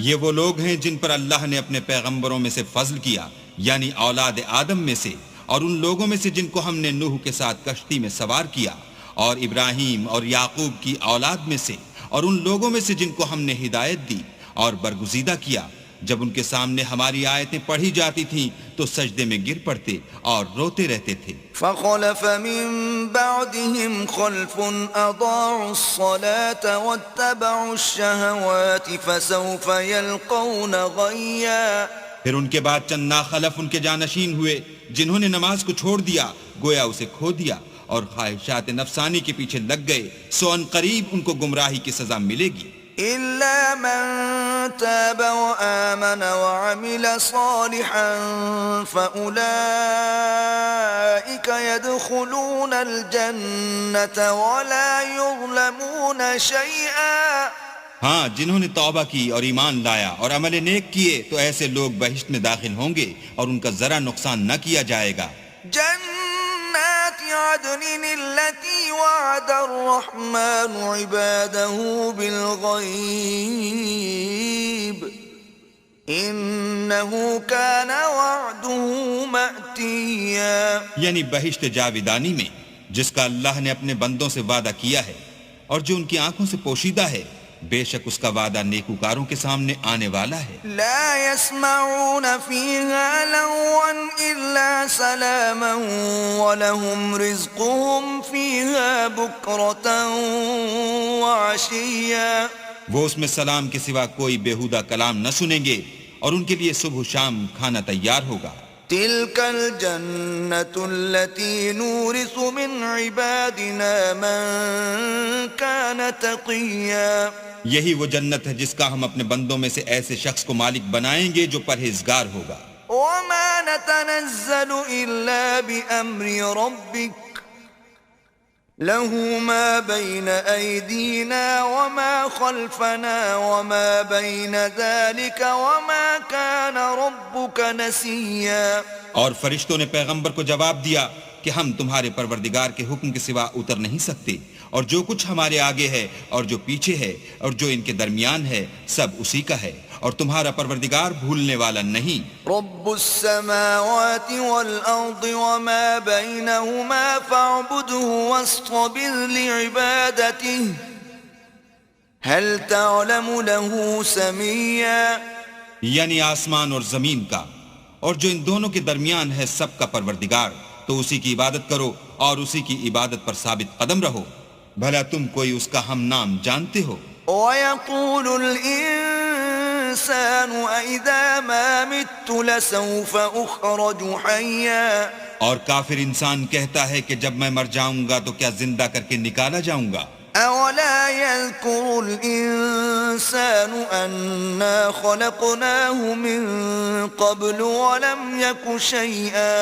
یہ وہ لوگ ہیں جن پر اللہ نے اپنے پیغمبروں میں سے فضل کیا، یعنی اولاد آدم میں سے، اور ان لوگوں میں سے جن کو ہم نے نوح کے ساتھ کشتی میں سوار کیا، اور ابراہیم اور یعقوب کی اولاد میں سے، اور ان لوگوں میں سے جن کو ہم نے ہدایت دی اور برگزیدہ کیا. جب ان کے سامنے ہماری آیتیں پڑھی جاتی تھیں تو سجدے میں گر پڑتے اور روتے رہتے تھے. فَخَلَفَ مِن بَعْدِهِمْ خَلْفٌ أَضَاعُوا الصَّلَاةَ وَاتَّبَعُوا الشَّهَوَاتِ فَسَوْفَ يَلْقَوْنَ غَيًّا. پھر ان کے بعد چند ناخلف ان کے جانشین ہوئے جنہوں نے نماز کو چھوڑ دیا، گویا اسے کھو دیا اور خواہشات نفسانی کے پیچھے لگ گئے، سو ان قریب ان کو گمراہی کی سزا ملے گی. إلا من تاب وآمن وعمل صالحا فأولئك يدخلون الجنة ولا يظلمون شيئا. ہاں، جنہوں نے توبہ کی اور ایمان لایا اور عمل نیک کیے تو ایسے لوگ بہشت میں داخل ہوں گے اور ان کا ذرا نقصان نہ کیا جائے گا. جنات عدن التي وعد الرحمن عباده بالغيب إنه كان وعده مأتيا. یعنی بہشت جاویدانی میں جس کا اللہ نے اپنے بندوں سے وعدہ کیا ہے اور جو ان کی آنکھوں سے پوشیدہ ہے، بے شک اس کا وعدہ نیکوکاروں کے سامنے آنے والا ہے. لا يسمعون فيها لغوا إلا سلاما ولهم رزقهم فيها بكرة وعشيا. وہ اس میں سلام کے سوا کوئی بیہودہ کلام نہ سنیں گے اور ان کے لیے صبح و شام کھانا تیار ہوگا. تلك الجنة التي نورث من عبادنا من كان تقيا. یہی وہ جنت ہے جس کا ہم اپنے بندوں میں سے ایسے شخص کو مالک بنائیں گے جو پرہیزگار ہوگا. وما نتنزل إلا بأمر ربك له ما بين أيدينا وما خلفنا وما بين ذلك وما كان ربك نسيا. اور فرشتوں نے پیغمبر کو جواب دیا کہ ہم تمہارے پروردگار کے حکم کے سوا اتر نہیں سکتے، اور جو کچھ ہمارے آگے ہے اور جو پیچھے ہے اور جو ان کے درمیان ہے سب اسی کا ہے، اور تمہارا پروردگار بھولنے والا نہیں. رب السماوات والأرض وما بينهما فاعبده واصطبر لعبادته هل تعلم له سميا. یعنی آسمان اور زمین کا اور جو ان دونوں کے درمیان ہے سب کا پروردگار، تو اسی کی عبادت کرو اور اسی کی عبادت پر ثابت قدم رہو. بھلا تم کوئی اس کا ہم نام جانتے ہو؟ وَيَقُولُ الْإِنسَانُ أَإِذَا مَا مِتُّ لَسَوْفَ أُخْرَجُ حَيًّا. اور کافر انسان کہتا ہے کہ جب میں مر جاؤں گا تو کیا زندہ کر کے نکالا جاؤں گا. أَوَلَا يَذْكُرُ الْإِنسَانُ أَنَّا خَلَقْنَاهُ مِن قَبْلُ وَلَمْ يَكُ شَيْئًا.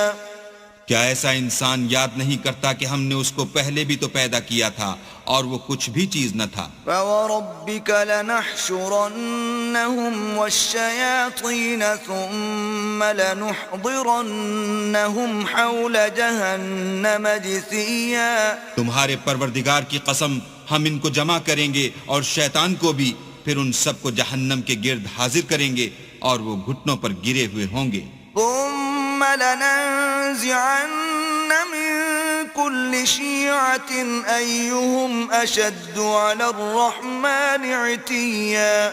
کیا ایسا انسان یاد نہیں کرتا کہ ہم نے اس کو پہلے بھی تو پیدا کیا تھا اور وہ کچھ بھی چیز نہ تھا. فَوَرَبِّكَ لَنَحْشُرَنَّهُمْ وَالشَّيَاطِينَ ثُمَّ لَنُحْضِرَنَّهُمْ حَوْلَ جَهَنَّمَ جِثِيًّا. تمہارے پروردگار کی قسم ہم ان کو جمع کریں گے اور شیطان کو بھی، پھر ان سب کو جہنم کے گرد حاضر کریں گے اور وہ گھٹنوں پر گرے ہوئے ہوں گے. ثم لننزعن من كل شيعة أيهم أشد على الرحمن عتيا.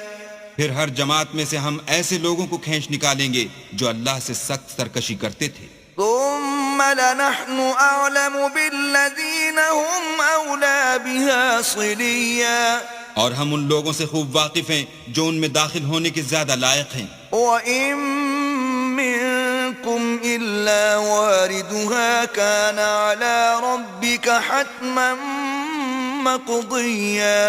پھر ہر جماعت میں سے ہم ایسے لوگوں کو کھینچ نکالیں گے جو اللہ سے سخت سرکشی کرتے تھے. ثم لنحن أعلم بالذين هم أولى بها صليا. اور ہم ان لوگوں سے خوب واقف ہیں جو ان میں داخل ہونے کے زیادہ لائق ہیں. وَإِن مِّنكُمْ إِلَّا وَارِدُهَا كَانَ عَلَى رَبِّكَ حَتْمًا مَّقْضِيًّا.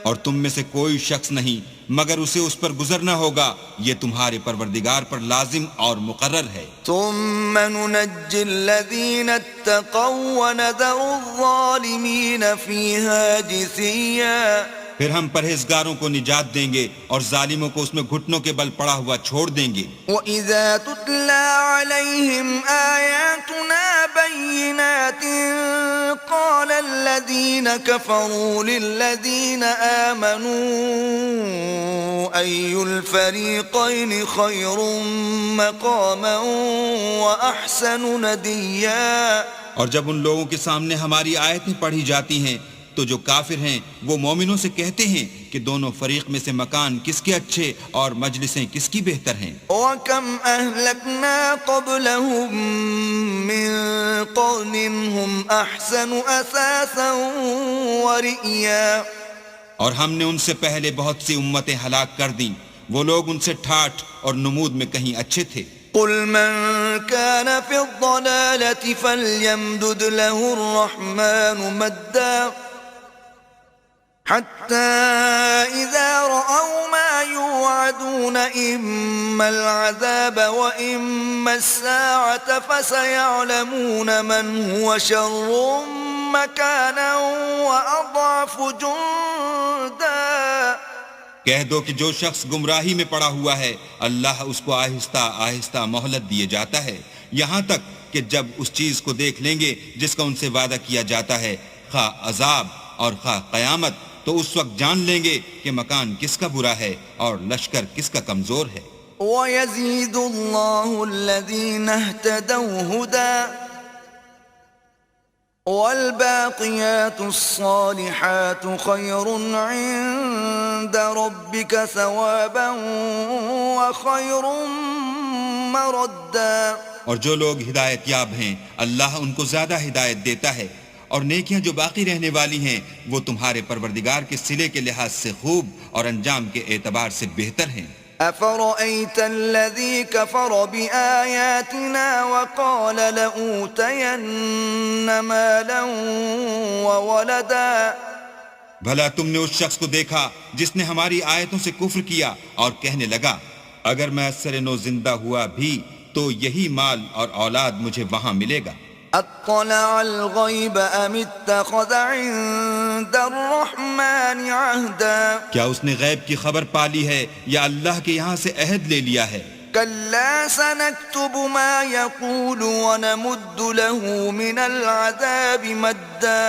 اور تم میں سے کوئی شخص نہیں مگر اسے اس پر گزرنا ہوگا، یہ تمہارے پروردگار پر لازم اور مقرر ہے. ثُمَّ نُنَجِّي الَّذِينَ اتَّقَوْا وَنَذَرُ الظَّالِمِينَ فِيهَا جِثِيًّا. پھر ہم پرہیزگاروں کو نجات دیں گے اور ظالموں کو اس میں گھٹنوں کے بل پڑا ہوا چھوڑ دیں گے. وَإِذَا تُتْلَى عَلَيْهِمْ آيَاتُنَا بَيِّنَاتٍ قَالَ الَّذِينَ كَفَرُوا لِلَّذِينَ آمَنُوا أَيُّ الْفَرِيقَيْنِ خَيْرٌ مَّقَامًا وَأَحْسَنُ نَدِيًّا. اور جب ان لوگوں کے سامنے ہماری آیتیں پڑھی جاتی ہیں تو جو کافر ہیں وہ مومنوں سے کہتے ہیں کہ دونوں فریق میں سے مکان کس کے اچھے اور مجلسیں کس کی بہتر ہیں. وَكَمْ أَهْلَكْنَا قَبْلَهُمْ مِنْ قَرْنٍ هُمْ أَحْسَنُ أَثَاثًا وَرِئْيًا. اور ہم نے ان سے پہلے بہت سی امتیں ہلاک کر دیں، وہ لوگ ان سے ٹھاٹھ اور نمود میں کہیں اچھے تھے. قُلْ مَنْ كَانَ فِي الضَّلَالَةِ فَلْيَمْدُدْ لَهُ الرَّحْمَنُ مَدًّا حَتَّى إِذَا توعدون إما العذاب وإما الساعة فسيعلمون من هو شر مكانا وأضعف جندا. کہہ دو کہ جو شخص گمراہی میں پڑا ہوا ہے اللہ اس کو آہستہ آہستہ مہلت دیے جاتا ہے، یہاں تک کہ جب اس چیز کو دیکھ لیں گے جس کا ان سے وعدہ کیا جاتا ہے، خواہ عذاب اور خواہ قیامت، تو اس وقت جان لیں گے کہ مکان کس کا برا ہے اور لشکر کس کا کمزور ہے. وَيَزِيدُ اللَّهُ الَّذِينَ اهْتَدَوْا هُدًى وَالْبَاقِيَاتُ الصَّالِحَاتُ خَيْرٌ عِندَ رَبِّكَ ثَوَابًا وَخَيْرٌ مَرَدًّا. اور جو لوگ ہدایت یاب ہیں اللہ ان کو زیادہ ہدایت دیتا ہے، اور نیکیاں جو باقی رہنے والی ہیں وہ تمہارے پروردگار کے صلے کے لحاظ سے خوب اور انجام کے اعتبار سے بہتر ہیں. أَفَرَأَيْتَ الَّذِي كَفَرَ بِآيَاتِنَا وَقَالَ لَأُوتَيَنَّ مَالًا وَوَلَدًا. بھلا تم نے اس شخص کو دیکھا جس نے ہماری آیتوں سے کفر کیا اور کہنے لگا اگر میں اثر نو زندہ ہوا بھی تو یہی مال اور اولاد مجھے وہاں ملے گا. اطلع الغیب ام اتخذ عند الرحمن عہدا. کیا اس نے غیب کی خبر پالی ہے یا اللہ کے یہاں سے عہد لے لیا ہے؟ كلا سنكتب ما يقول ونمد له من العذاب مدا.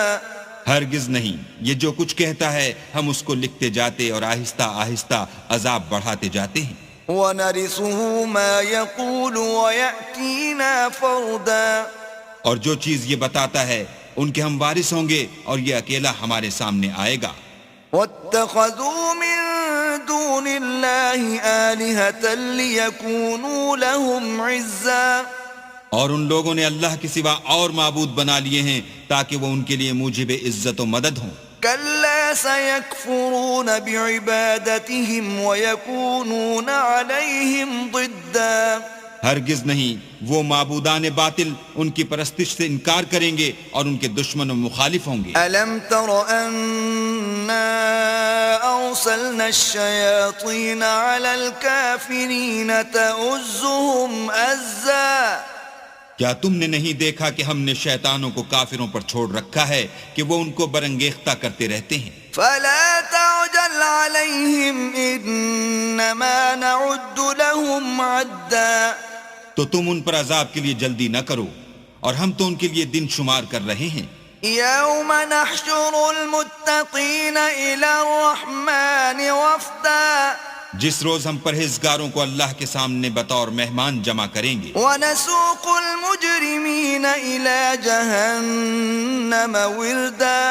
ہرگز نہیں، یہ جو کچھ کہتا ہے ہم اس کو لکھتے جاتے اور آہستہ آہستہ عذاب بڑھاتے جاتے ہیں. ونرثه ما يقول ويأتينا فردا. اور جو چیز یہ بتاتا ہے ان کے ہم وارث ہوں گے اور یہ اکیلا ہمارے سامنے آئے گا. واتخذوا من دون الله آلهة ليكونوا لهم عزا. اور ان لوگوں نے اللہ کے سوا اور معبود بنا لیے ہیں تاکہ وہ ان کے لیے موجب عزت و مدد ہوں. كلا سيكفرون بعبادتهم ويكونون عليهم ضدا. ہرگز نہیں، وہ معبودان باطل ان کی پرستش سے انکار کریں گے اور ان کے دشمن و مخالف ہوں گے. ألم تر أنا أرسلنا الشياطين على الكافرين تؤزهم أزا. کیا تم نے نہیں دیکھا کہ ہم نے شیطانوں کو کافروں پر چھوڑ رکھا ہے کہ وہ ان کو برنگیختہ کرتے رہتے ہیں؟ فلا تعجل عليهم إنما نعد لهم عدا. تو تم ان پر عذاب کے لیے جلدی نہ کرو اور ہم تو ان کے لیے دن شمار کر رہے ہیں. يوم نحشر المتقين إلى الرحمن وفدا. جس روز ہم پرہیزگاروں کو اللہ کے سامنے بطور مہمان جمع کریں گے. ونسوق المجرمين إلى جهنم وردا.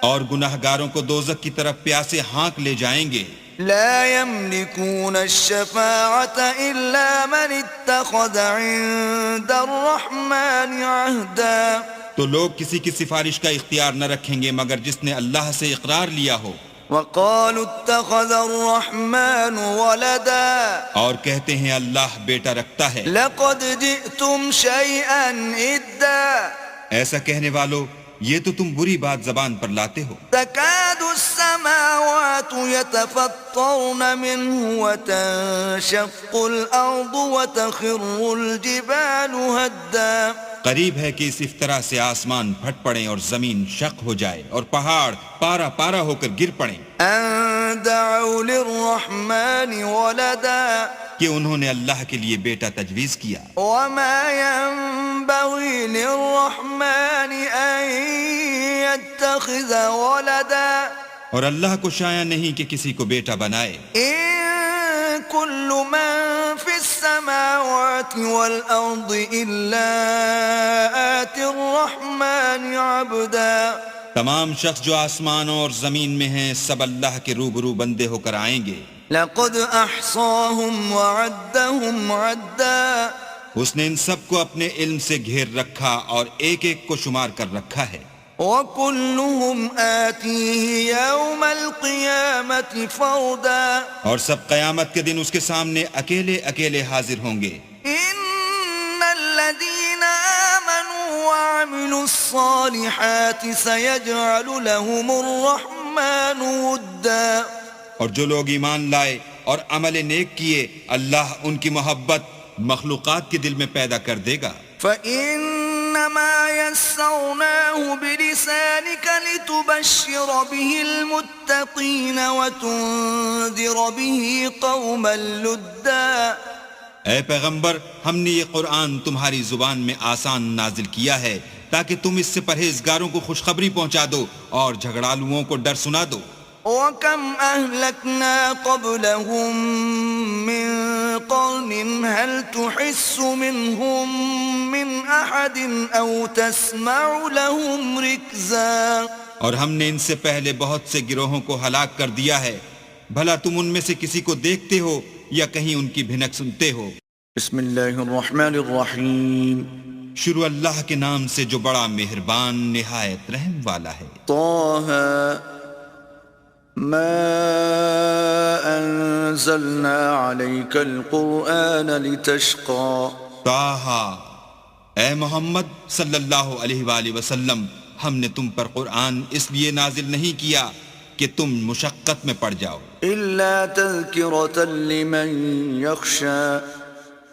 اور گناہگاروں کو دوزخ کی طرف پیاسے ہانک لے جائیں گے. لا يملكون الشفاعة إلا من اتخذ عند الرحمن عهدا. تو لوگ کسی کی سفارش کا اختیار نہ رکھیں گے مگر جس نے اللہ سے اقرار لیا ہو. وقالوا اتخذ الرحمن ولدا. اور کہتے ہیں اللہ بیٹا رکھتا ہے. لقد جئتم شيئا إدا. ایسا کہنے والو یہ تو تم بری بات زبان پر لاتے ہو. تكاد السماوات يتفطرن منه وتنشق الأرض وتخر الجبال هدا. قریب ہے کہ اس افطرا سے آسمان پھٹ پڑیں اور زمین شق ہو جائے اور پہاڑ پارا پارا ہو کر گر پڑیں. أن دعوا للرحمن ولدا. کہ انہوں نے اللہ کے لیے بیٹا تجویز کیا. وما ينبغي للرحمن أن يتخذ ولدا. اور اللہ کو شایع نہیں کہ کسی کو بیٹا بنائے. إن كل من في السماوات والأرض إلا آتي الرحمن عبدا. تمام شخص جو آسمانوں اور زمین میں ہیں سب اللہ کے روبرو بندے ہو کر آئیں گے. لقد أحصاهم وعدهم عدا. اس نے ان سب کو اپنے علم سے گھیر رکھا اور ایک ایک کو شمار کر رکھا ہے. وكلهم آتيه يوم القيامة فردا. اور سب قیامت کے دن اس کے سامنے اکیلے اکیلے حاضر ہوں گے. إن الذين آمنوا وعملوا الصالحات سيجعل لهم الرحمن ودا. اور جو لوگ ایمان لائے اور عمل نیک کیے اللہ ان کی محبت مخلوقات کے دل میں پیدا کر دے گا. فَإِنَّمَا يَسَّرْنَاهُ بِلِسَانِكَ لِتُبَشِّرَ بِهِ الْمُتَّقِينَ وَتُنذِرَ بِهِ قَوْمًا لُدًّا. اے پیغمبر، ہم نے یہ قرآن تمہاری زبان میں آسان نازل کیا ہے تاکہ تم اس سے پرہیزگاروں کو خوشخبری پہنچا دو اور جھگڑالوؤں کو ڈر سنا دو. وَكَمْ أَهْلَكْنَا قَبْلَهُمْ مِنْ قَرْنٍ هَلْ تُحِسُّ مِنْهُمْ مِنْ أَحَدٍ أَوْ تَسْمَعُ لَهُمْ رِكْزًا. اور ہم نے ان سے پہلے بہت سے گروہوں کو ہلاک کر دیا ہے، بھلا تم ان میں سے کسی کو دیکھتے ہو یا کہیں ان کی بھنک سنتے ہو؟ بسم اللہ الرحمن الرحیم. شروع اللہ کے نام سے جو بڑا مہربان نہایت رحم والا ہے. طه ما انزلنا عليك القرآن لتشقى. طٰہٰ، اے محمد صلی اللہ علیہ وآلہ وسلم، ہم نے تم پر قرآن اس لیے نازل نہیں کیا کہ تم مشقت میں پڑ جاؤ، الا تذکرة لمن یخشى.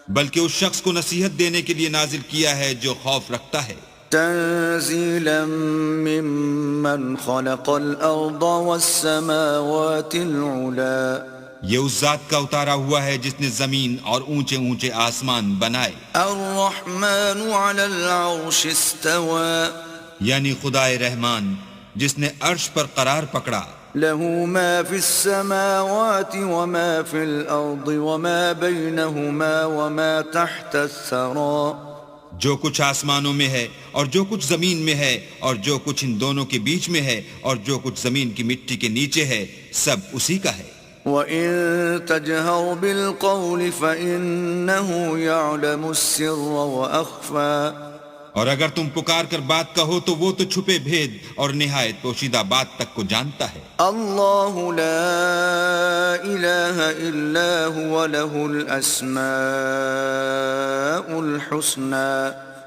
بلکہ اس شخص کو نصیحت دینے کے لیے نازل کیا ہے جو خوف رکھتا ہے. تنزیلا ممن خلق الارض والسماوات العلا. یہ اس ذات کا اتارا ہوا ہے جس نے زمین اور اونچے اونچے آسمان بنائے. الرحمن على العرش استوى. یعنی خدائے رحمان جس نے عرش پر قرار پکڑا. له ما في السماوات وما في الأرض وما بينهما وما تحت الثرى. جو کچھ آسمانوں میں ہے اور جو کچھ زمین میں ہے اور جو کچھ ان دونوں کے بیچ میں ہے اور جو کچھ زمین کی مٹی کے نیچے ہے، سب اسی کا ہے. وَإِن تَجْهَرْ بِالْقَوْلِ فَإِنَّهُ يَعْلَمُ السِّرَّ وَأَخْفَى. اور اگر تم پکار کر بات کہو تو وہ تو چھپے بھید اور نہایت پوشیدہ بات تک کو جانتا ہے. اللہ لا الہ الا هو له الاسماء الحسنى.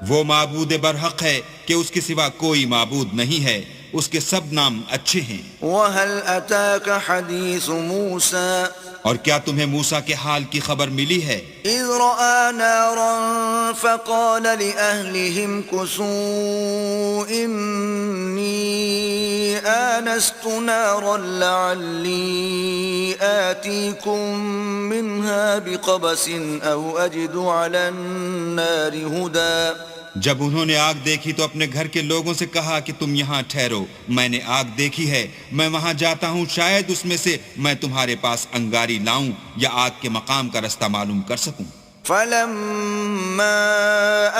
وہ معبود برحق ہے کہ اس کے سوا کوئی معبود نہیں ہے، اس کے سب نام اچھے ہیں. وَهَلْ أَتَاكَ حَدِيثُ مُوسَى. اور کیا تمہیں موسیٰ کے حال کی خبر ملی ہے؟ اذ رأى نارا فقال لأهلهم كثوا إني آنست نارا لعلي آتيكم منها بقبس أو أجد على النار هدى. جب انہوں نے آگ دیکھی تو اپنے گھر کے لوگوں سے کہا کہ تم یہاں ٹھہرو، میں نے آگ دیکھی ہے، میں وہاں جاتا ہوں، شاید اس میں سے میں تمہارے پاس انگاری لاؤں یا آگ کے مقام کا رستہ معلوم کر سکوں. فلما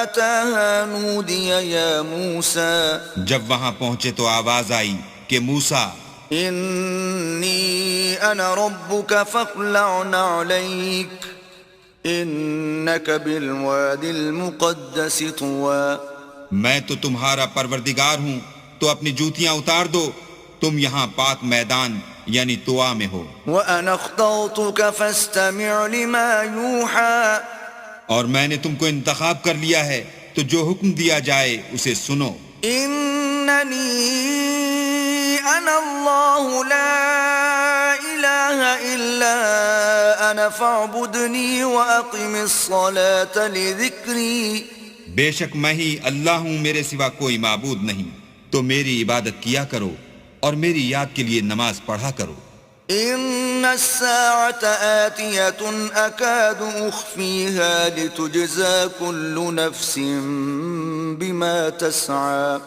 أتاها نودي يا موسى. جب وہاں پہنچے تو آواز آئی کہ موسیٰ، إني أنا ربك فاخلع نعليك إنك بالواد المقدس طوى. میں تو تمہارا پروردگار ہوں، تو اپنی جوتیاں اتار دو، تم یہاں پاک میدان یعنی طوا میں ہو. وأنا اخترتك فاستمع لما يوحى. اور میں نے تم کو انتخاب کر لیا ہے، تو جو حکم دیا جائے اسے سنو. إنني أنا الله لا إله إلا أنا فاعبدني وأقم الصلاة لذكري. بے شک میں ہی اللہ ہوں، میرے سوا کوئی معبود نہیں، تو میری عبادت کیا کرو اور میری یاد کے لیے نماز پڑھا کرو. إن الساعة آتية أكاد أخفيها لتجزى كل نفس بما تسعى.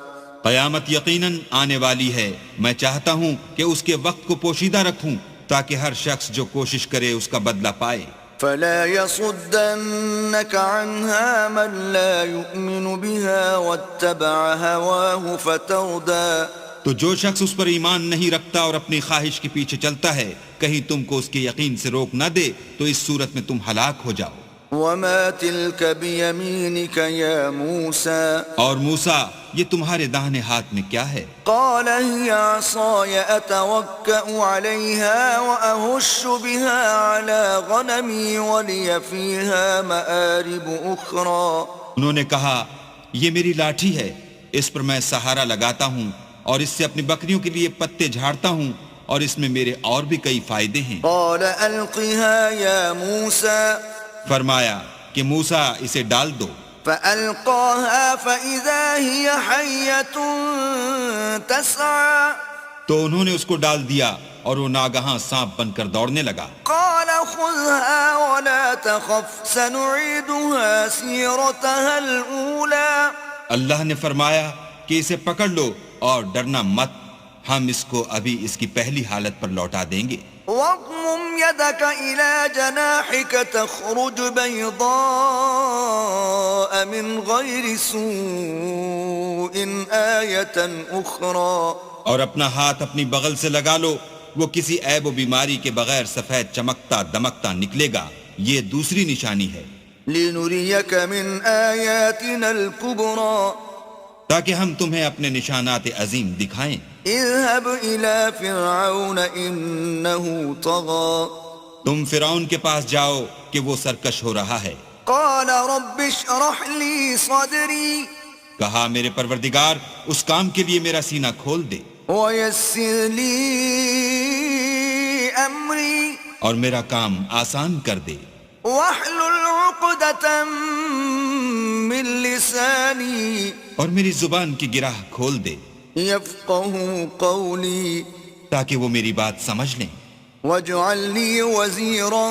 قیامت یقیناً آنے والی ہے، میں چاہتا ہوں کہ اس کے وقت کو پوشیدہ رکھوں تاکہ ہر شخص جو کوشش کرے اس کا بدلہ پائے. فلا يصدنك عنها من لا يؤمن بها واتبع هواه فتردى. تو جو شخص اس پر ایمان نہیں رکھتا اور اپنی خواہش کے پیچھے چلتا ہے، کہیں تم کو اس کے یقین سے روک نہ دے تو اس صورت میں تم ہلاک ہو جاؤ. وما تلك بيمينك يا موسى. اور موسیٰ، یہ تمہارے داہنے ہاتھ میں کیا ہے؟ قال هي عصاي أتوكأ عليها وأهش بها على غنمي ولي فيها مآرب أخرى. انہوں نے کہا، یہ میری لاٹھی ہے، اس پر میں سہارا لگاتا ہوں اور اس سے اپنی بکریوں کے لیے پتے جھاڑتا ہوں اور اس میں میرے اور بھی کئی فائدے ہیں۔ قال ألقها يا موسى فرمایا کہ موسیٰ اسے ڈال دو۔ فألقاها فإذا هي حية تسعى تو انہوں نے اس کو ڈال دیا اور وہ ناگہاں سانپ بن کر دوڑنے لگا۔ قال خذها ولا تخف سنعيدها سيرتها الأولى اللہ نے فرمایا کہ اسے پکڑ لو اور ڈرنا مت، ہم اس کو ابھی اس کی پہلی حالت پر لوٹا دیں گے۔ واضمم يدك إلى جناحك تخرج بيضاء من غير سوء آية أخرى اور اپنا ہاتھ اپنی بغل سے لگا لو، وہ کسی عیب و بیماری کے بغیر سفید چمکتا دمکتا نکلے گا، یہ دوسری نشانی ہے، لنريك من آياتنا الكبرى تاکہ ہم تمہیں اپنے نشانات عظیم دکھائیں۔ اذهب إلى فرعون إنه طغى تم فرعون کے پاس جاؤ کہ وہ سرکش ہو رہا ہے۔ قال رب اشرح لي صدري کہا میرے پروردگار اس کام کے لیے میرا سینہ کھول دے ويسر لي أمري اور میرا کام آسان کر دے، واحلل عقدة من لساني اور میری زبان کی گرہ کھول دے يفقهوا قولي تاکہ وہ میری بات سمجھ لیں، واجعل لي وزيرا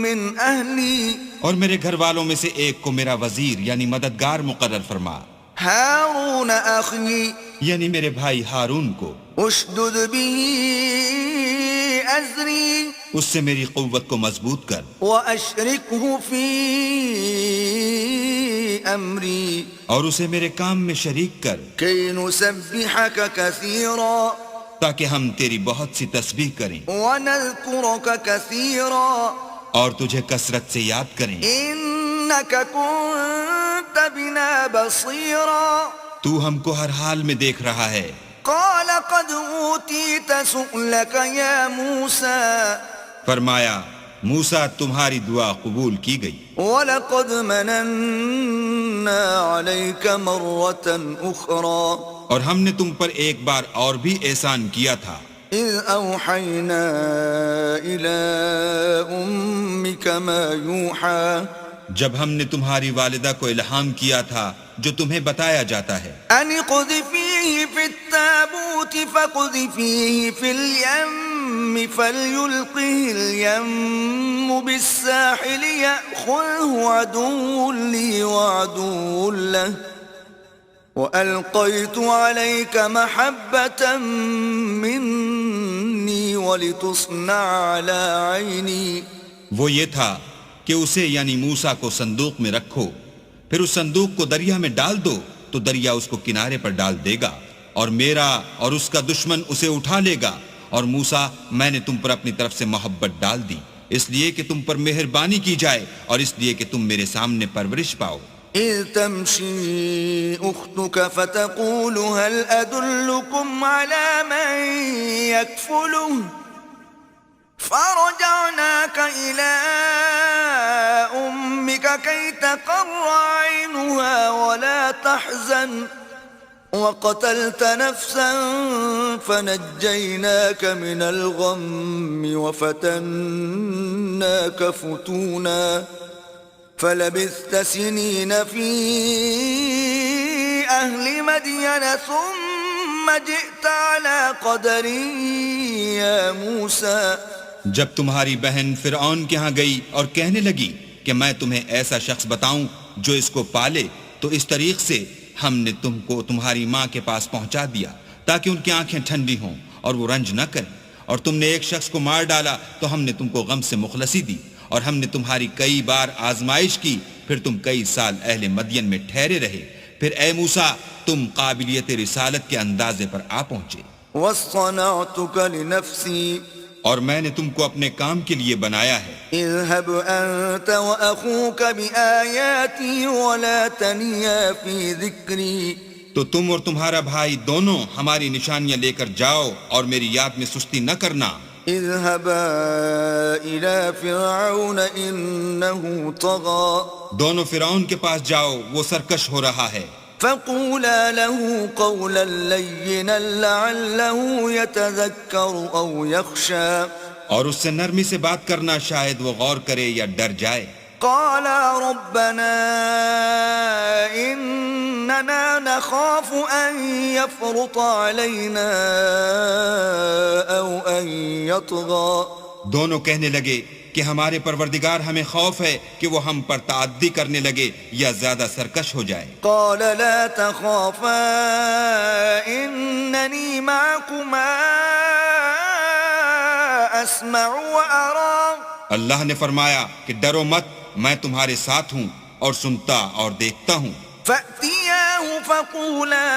من أهلي اور میرے گھر والوں میں سے ایک کو میرا وزیر یعنی مددگار مقرر فرما، هارون أخي یعنی میرے بھائی ہارون کو، اشدد به أزري اس سے میری قوت کو مضبوط کر وأشركه في أمري اور اسے میرے کام میں شریک کر كي نسبحك كثيرا تاکہ ہم تیری بہت سی تسبیح کریں ونذكرك كثيرا اور تجھے کثرت سے یاد کریں، إنك كنت بنا بصيرا تو ہم کو ہر حال میں دیکھ رہا ہے۔ قال قد أوتيت سؤلك يا موسى فرمایا موسیٰ تمہاری دعا قبول کی گئی، وَلَقَدْ مَنَنَّا عَلَيْكَ مَرَّةً أُخْرَى اور ہم نے تم پر ایک بار اور بھی احسان کیا تھا، إِذْ أَوْحَيْنَا إِلَىٰ أُمِّكَ مَا يُوحَىٰ جب ہم نے تمہاری والدہ کو الہام کیا تھا جو تمہیں بتایا جاتا ہے، أَنِ اقْذِفِيهِ فِي التَّابُوتِ فَاقْذِفِيهِ فِي الْيَمِّ فَلْيُلْقِهِ الْيَمُّ بِالسَّاحِلِ يَأْخُذْهُ عَدُوٌّ لِّي وَعَدُوٌّ لَّهُ وَأَلْقَيْتُ عَلَيْكَ مَحَبَّةً مِّنِّي وَلِتُصْنَعَ عَلَىٰ عَيْنِي وہ یہ تھا کہ اسے یعنی موسیٰ کو صندوق میں رکھو، پھر اس صندوق کو دریا میں ڈال دو تو دریا اس کو کنارے پر ڈال دے گا، اور میرا اور اس کا دشمن اسے اٹھا لے گا، اور موسیٰ میں نے تم پر اپنی طرف سے محبت ڈال دی اس لیے کہ تم پر مہربانی کی جائے اور اس لیے کہ تم میرے سامنے پرورش پاؤ۔ إذ تمشي أختك فتقول هل أدلكم على من يكفله فرجعناك إلى أمك كي تقر عينها ولا تحزن وقتلت نفسا فنجيناك من الغم وفتناك فتونا فلبثت سنين في أهل مدين ثم جئت على قدر يا موسى جب تمہاری بہن فرعون کے ہاں گئی اور کہنے لگی کہ میں تمہیں ایسا شخص بتاؤں جو اس کو پالے، تو اس طریق سے ہم نے تم کو تمہاری ماں کے پاس پہنچا دیا تاکہ ان کی آنکھیں ٹھنڈی ہوں اور وہ رنج نہ کریں، اور تم نے ایک شخص کو مار ڈالا تو ہم نے تم کو غم سے مخلصی دی، اور ہم نے تمہاری کئی بار آزمائش کی، پھر تم کئی سال اہل مدین میں ٹھہرے رہے، پھر اے موسیٰ تم قابلیت رسالت کے اندازے پر آ پہنچے، واصطنعتك لنفسي اور میں نے تم کو اپنے کام کے لیے بنایا ہے۔ اذهب أنت وأخوك بآياتي ولا تنيا في ذكري تو تم اور تمہارا بھائی دونوں ہماری نشانیاں لے کر جاؤ اور میری یاد میں سستی نہ کرنا۔ اذهبا إلى فرعون إنه طغى دونوں فرعون کے پاس جاؤ، وہ سرکش ہو رہا ہے۔ فقولا له قولا لينا لعله يتذكر أو يخشى اور اس سے نرمی سے بات کرنا، شاید وہ غور کرے یا ڈر جائے۔ قالا ربنا إننا نخاف أن يفرط علينا أو أن يطغى دونوں کہنے لگے کہ ہمارے پروردگار ہمیں خوف ہے کہ وہ ہم پر تعدی کرنے لگے یا زیادہ سرکش ہو جائے۔ قال لا تخافا إنني معكما أسمع وأرى اللہ نے فرمایا کہ ڈرو مت، میں تمہارے ساتھ ہوں اور سنتا اور دیکھتا ہوں۔ فأتياه فقولا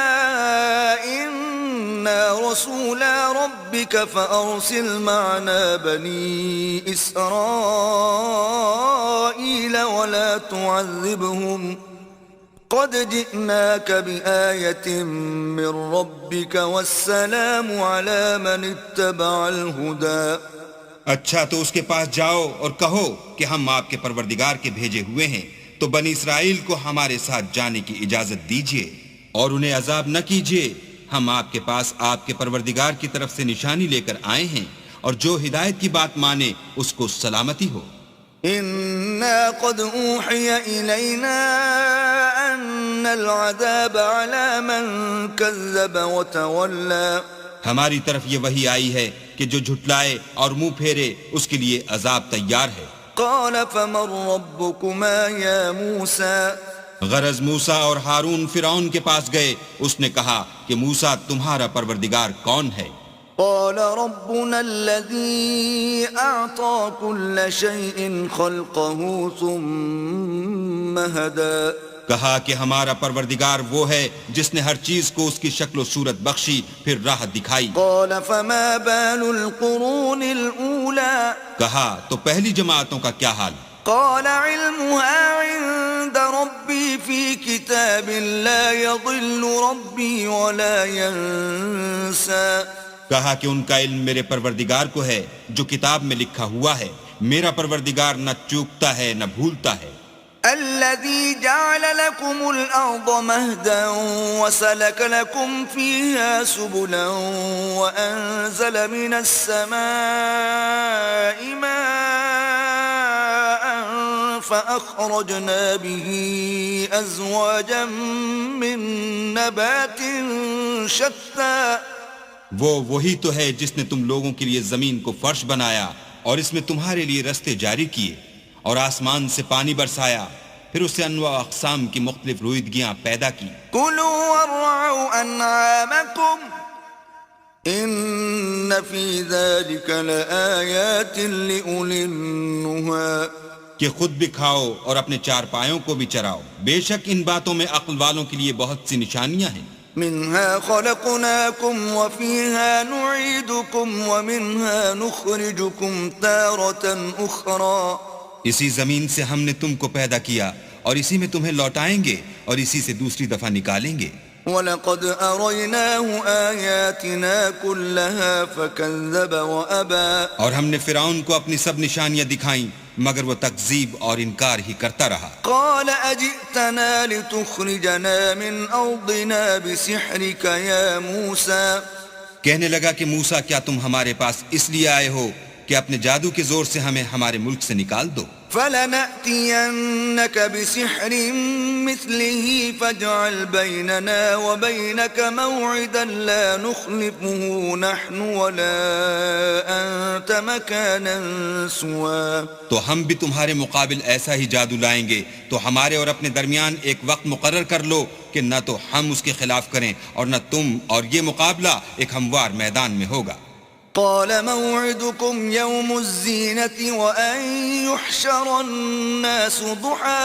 إنا رسولا ربك فأرسل معنا بني إسرائيل ولا تعذبهم قد جئناك بآية من ربك والسلام على من اتبع الهدى۔ اچھا تو اس کے پاس جاؤ اور کہو کہ ہم آپ کے پروردگار کے بھیجے ہوئے ہیں، تو بنی اسرائیل کو ہمارے ساتھ جانے کی اجازت دیجیے اور انہیں عذاب نہ کیجیے۔ ہم آپ کے پاس آپ کے پروردگار کی طرف سے نشانی لے کر آئے ہیں، اور جو ہدایت کی بات مانے اس کو سلامتی ہو۔ إنا قد أوحي إلينا أن العذاب على من كذب وتولى ہماری طرف یہ وحی آئی ہے کہ جو جھٹلائے اور منہ پھیرے اس کے لیے عذاب تیار ہے۔ قال فمن ربكما يا موسى غرض موسیٰ اور ہارون فرعون کے پاس گئے، اس نے کہا کہ موسیٰ تمہارا پروردگار کون ہے؟ قال ربنا الذي أعطى كل شيء خلقه ثم هدى کہا کہ ہمارا پروردگار وہ ہے جس نے ہر چیز کو اس کی شکل و صورت بخشی پھر راہ دکھائی۔ قال فما بال القرون الأولى کہا تو پہلی جماعتوں کا کیا حال؟ قال علمها عند ربي في كتاب لا يضل ربي ولا ينسى کہا کہ ان کا علم میرے پروردگار کو ہے جو کتاب میں لکھا ہوا ہے، میرا پروردگار نہ چوکتا ہے نہ بھولتا ہے۔ الذي جعل لكم الأرض مهدا وسلك لكم فيها سبلا وأنزل من السماء ماء فأخرجنا به أزواجا من نبات شتى وہی تو ہے جس نے تم لوگوں کے لیے زمین کو فرش بنایا اور اس میں تمہارے لیے رستے جاری کیے اور آسمان سے پانی برسایا، پھر اس سے انواع اقسام کی مختلف رویدگیاں پیدا کی۔ كلوا وارعوا أنعامكم إن في ذلك لآيات لأولي النهى کہ خود بھی کھاؤ اور اپنے چار پایوں کو بھی چراؤ، بے شک ان باتوں میں عقل والوں کے لیے بہت سی نشانیاں ہیں۔ منها خلقناكم وفيها نعيدكم ومنها نخرجكم تارة أخرى اسی زمین سے ہم نے تم کو پیدا کیا اور اسی میں تمہیں لوٹائیں گے اور اسی سے دوسری دفعہ نکالیں گے۔ وَلَقَدْ أَرَيْنَاهُ آيَاتِنَا كُلَّهَا فَكَذَّبَ وَأَبَى اور ہم نے فرعون کو اپنی سب نشانیاں دکھائیں مگر وہ تکذیب اور انکار ہی کرتا رہا۔ قَالَ أَجِئْتَنَا لِتُخْرِجَنَا مِنْ أَرْضِنَا بِسِحْرِكَ يَا مُوسَى کہنے لگا کہ موسیٰ کیا تم ہمارے پاس اس لیے آئے ہو کہ اپنے جادو کے زور سے ہمیں ہمارے ملک سے نکال دو؟ فَلَنَأْتِيَنَّكَ بِسِحْرٍ مِثْلِهِ فَاجْعَلْ بَيْنَنَا وَبَيْنَكَ مَوْعِدًا لَا نُخْلِفُهُ نَحْنُ وَلَا أَنْتَ مَكَانًا سُوًى تو ہم بھی تمہارے مقابل ایسا ہی جادو لائیں گے، تو ہمارے اور اپنے درمیان ایک وقت مقرر کر لو کہ نہ تو ہم اس کے خلاف کریں اور نہ تم، اور یہ مقابلہ ایک ہموار میدان میں ہوگا۔ قال موعدكم يوم الزينة وأن يحشر الناس ضحى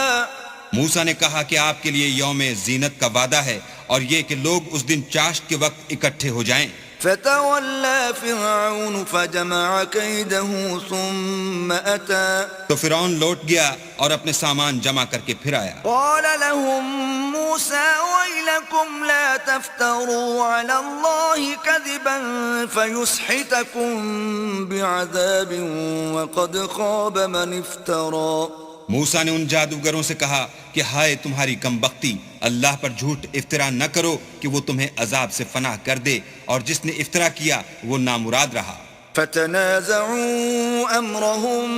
موسیٰ نے کہا کہ آپ کے لیے یوم زینت کا وعدہ ہے اور یہ کہ لوگ اس دن چاشت کے وقت اکٹھے ہو جائیں۔ فتولى فرعون فجمع كيده ثم أتى تو فرعون لوٹ گیا اور اپنے سامان جمع کر کے پھر آیا۔ قال لهم موسى ويلكم لا تفتروا على الله كذبا فيسحتكم بعذاب وقد خاب من افترى موسیٰ نے ان جادوگروں سے کہا کہ ہائے تمہاری کم بختی، اللہ پر جھوٹ افطرا نہ کرو کہ وہ تمہیں عذاب سے فناہ کر دے، اور جس نے افطرا کیا وہ نامراد رہا۔ فتنازعوا أمرهم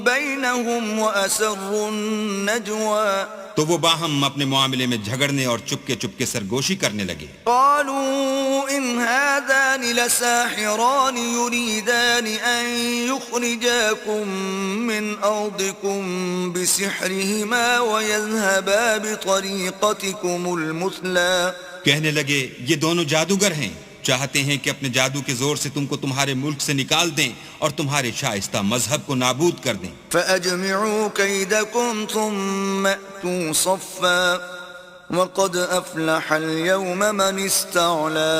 بينهم وأسروا النجوى تو وہ باہم اپنے معاملے میں جھگڑنے اور چپکے سرگوشی کرنے لگے۔ قالوا إن هذان لساحران يريدان أن يخرجاكم من أرضكم بسحرهما ويذهبا بطريقتكم المثلى کہنے لگے یہ دونوں جادوگر ہیں، چاہتے ہیں کہ اپنے جادو کے زور سے تم کو تمہارے ملک سے نکال دیں اور تمہارے شائستہ مذہب کو نابود کر دیں۔ فأجمعوا كيدكم ثم أتوا صفا وقد أفلح اليوم من استعلى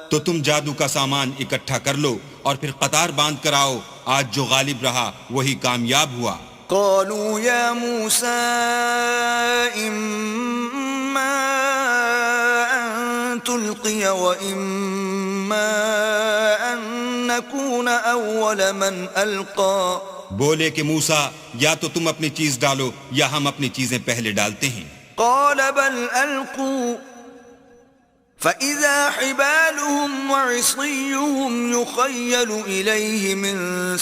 تو تم جادو کا سامان اکٹھا کر لو اور پھر قطار باندھ کر آؤ، آج جو غالب رہا وہی کامیاب ہوا۔ قالوا يا موسى إما أن تلقي وإما أن نكون أول من ألقى بولے کہ موسیٰ یا تو تم اپنی چیز ڈالو یا ہم اپنی چیزیں پہلے ڈالتے ہیں۔ قال بل ألقوا فإذا حبالهم وعصيهم يخيل إليه من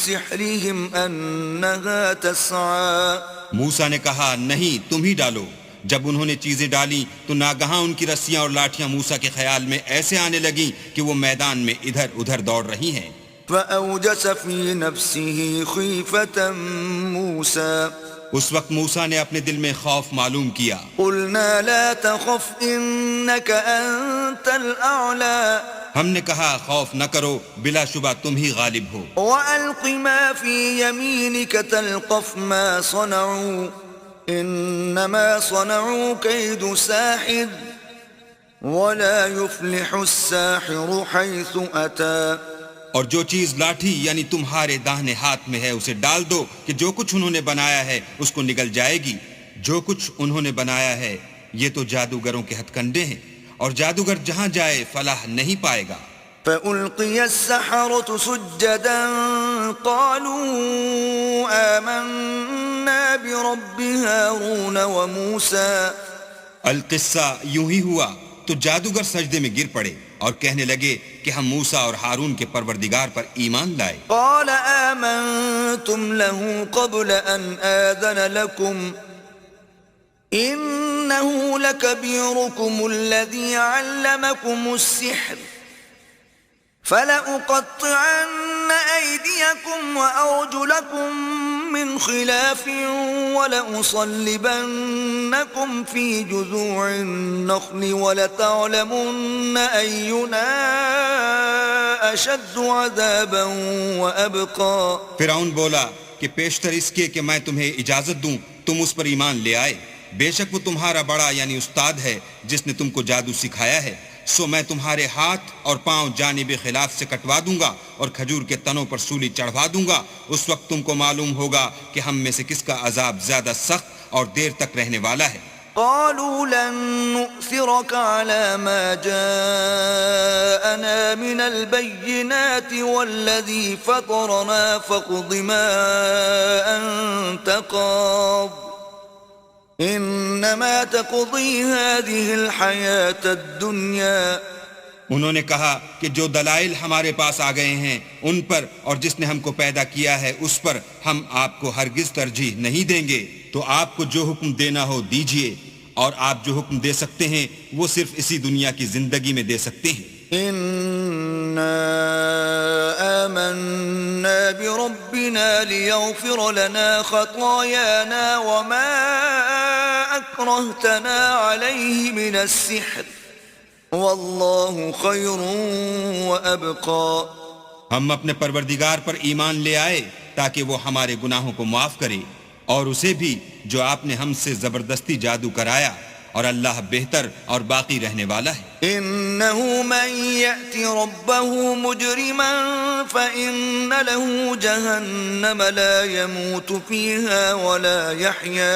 سحرهم أنها تسعى موسیٰ نے کہا نہیں تم ہی ڈالو۔ جب انہوں نے چیزیں ڈالی تو ناگہاں ان کی رسیاں اور لاٹھیاں موسیٰ کے خیال میں ایسے آنے لگیں کہ وہ میدان میں ادھر ادھر دوڑ رہی ہیں۔ فأوجس في نفسه خيفة موسى اس وقت موسیٰ نے اپنے دل میں خوف معلوم کیا۔ قلنا لا تخف إنك أنت الأعلى ہم نے کہا خوف نہ کرو، بلا شبہ تم ہی غالب ہو۔ وألق ما في يمينك تلقف ما صنعوا إنما صنعوا كيد ساحر ولا يفلح الساحر حيث أتى اور جو چیز لاٹھی یعنی تمہارے داہنے ہاتھ میں ہے اسے ڈال دو کہ جو کچھ انہوں نے بنایا ہے اس کو نگل جائے گی۔ جو کچھ انہوں نے بنایا ہے یہ تو جادوگروں کے ہتھ کنڈے ہیں، اور جادوگر جہاں جائے فلاح نہیں پائے گا۔ فألقي السحرة سجدا قالوا آمنا برب هارون وموسى القصہ یوں ہی ہوا تو جادوگر سجدے میں گر پڑے اور کہنے لگے کہ ہم موسیٰ اور ہارون کے پروردگار پر ایمان لائے۔ قال آمنتم له قبل أن آذن لكم إنه لكبيركم الذي علمكم السحر فلأقطعن أيديكم وأرجلكم من خلاف ولأصلبنكم في جذوع النخل ولتعلمن أينا أشد عذابا وأبقى۔ فرعون بولا کہ پیشتر اس کے کہ میں تمہیں اجازت دوں تم اس پر ایمان لے آئے، بے شک وہ تمہارا بڑا یعنی استاد ہے جس نے تم کو جادو سکھایا ہے، سو میں تمہارے ہاتھ اور پاؤں جانب خلاف سے کٹوا دوں گا اور کھجور کے تنوں پر سولی چڑھوا دوں گا۔ اس وقت تم کو معلوم ہوگا کہ ہم میں سے کس کا عذاب زیادہ سخت اور دیر تک رہنے والا ہے۔ قالوا لن نؤثرك على ما جاءنا من البينات والذي فطرنا فاقض ما أنت قاض انما تقضی هذه الحیات الدنیا۔ انہوں نے کہا کہ جو دلائل ہمارے پاس آ گئے ہیں ان پر اور جس نے ہم کو پیدا کیا ہے اس پر ہم آپ کو ہرگز ترجیح نہیں دیں گے، تو آپ کو جو حکم دینا ہو دیجئے، اور آپ جو حکم دے سکتے ہیں وہ صرف اسی دنیا کی زندگی میں دے سکتے ہیں۔ انا آمنا بربنا لیغفر لنا خطايانا وما اکرہتنا علیہ من السحر واللہ خیر وابقى۔ ہم اپنے پروردگار پر ایمان لے آئے تاکہ وہ ہمارے گناہوں کو معاف کرے، اور اسے بھی جو آپ نے ہم سے زبردستی جادو کرایا، اور اللہ بہتر اور باقی رہنے والا ہے۔ انه من يأت ربه مجرما فإن له جهنم لا يموت فيها ولا يحيا۔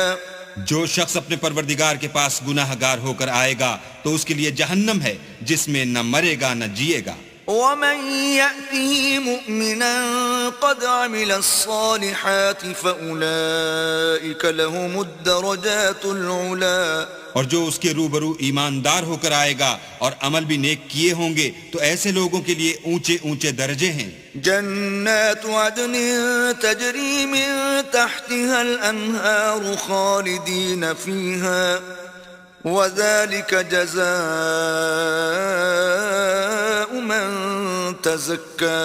جو شخص اپنے پروردگار کے پاس گناہ گار ہو کر آئے گا تو اس کے لیے جہنم ہے جس میں نہ مرے گا نہ جیے گا۔ ومن يأته مؤمنا قد عمل الصالحات فأولئك لهم الدرجات العلا اور جو اس کے روبرو ایماندار ہو کر آئے گا اور عمل بھی نیک کیے ہوں گے تو ایسے لوگوں کے لیے اونچے اونچے درجے ہیں. جنات عدن تجری من تحتها الأنهار خالدین فيها وذلك جزاء من تزكى.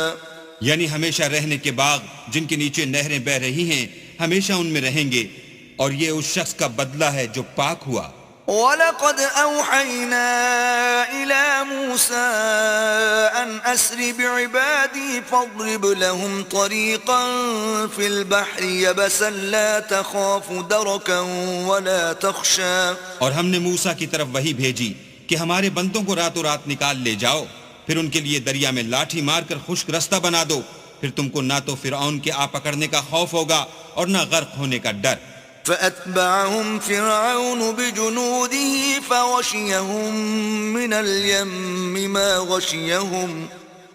یعنی ہمیشہ رہنے کے باغ جن کے نیچے نہریں بہ رہی ہیں ہمیشہ ان میں رہیں گے اور یہ اس شخص کا بدلہ ہے جو پاک ہوا. وَلَقَدْ أَوْحَيْنَا إِلَى مُوسَىٰ أَنْ أَسْرِ بِعِبَادِي فَاضْرِبْ لَهُمْ طَرِيقًا فِي الْبَحْرِ يَبَسًا لَا تَخَافُ دَرَكًا وَلَا تَخْشَىٰ. اور ہم نے موسیٰ کی طرف وحی بھیجی کہ ہمارے بندوں کو راتوں رات نکال لے جاؤ، پھر ان کے لیے دریا میں لاٹھی مار کر خشک رستہ بنا دو، پھر تم کو نہ تو فرعون کے آ پکڑنے کا خوف ہوگا اور نہ غرق ہونے کا ڈر. فأتبعهم فرعون بجنوده فغشيهم من اليم ما غشيهم.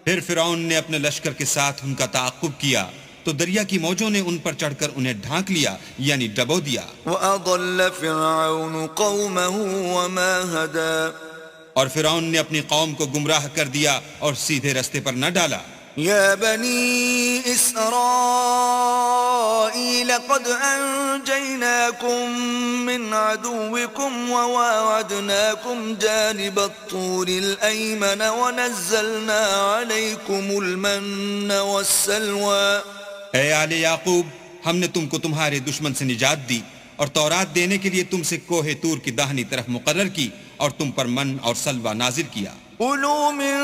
پھر فرعون نے اپنے لشکر کے ساتھ ان کا تعاقب کیا تو دریا کی موجوں نے ان پر چڑھ کر انہیں ڈھانک لیا یعنی ڈبو دیا. وأضل فرعون قومه وما هدى. اور فرعون نے اپنی قوم کو گمراہ کر دیا اور سیدھے رستے پر نہ ڈالا. يا بني إسرائيل قد أنجيناكم من عدوكم وواعدناكم جانب الطور الأيمن ونزلنا عليكم المن والسلوى. اے آل یعقوب، ہم نے تم کو تمہارے دشمن سے نجات دی اور تورات دینے کے لیے تم سے کوہ طور کی داہنی طرف مقرر کی اور تم پر من اور سلوہ نازل کیا. كلوا من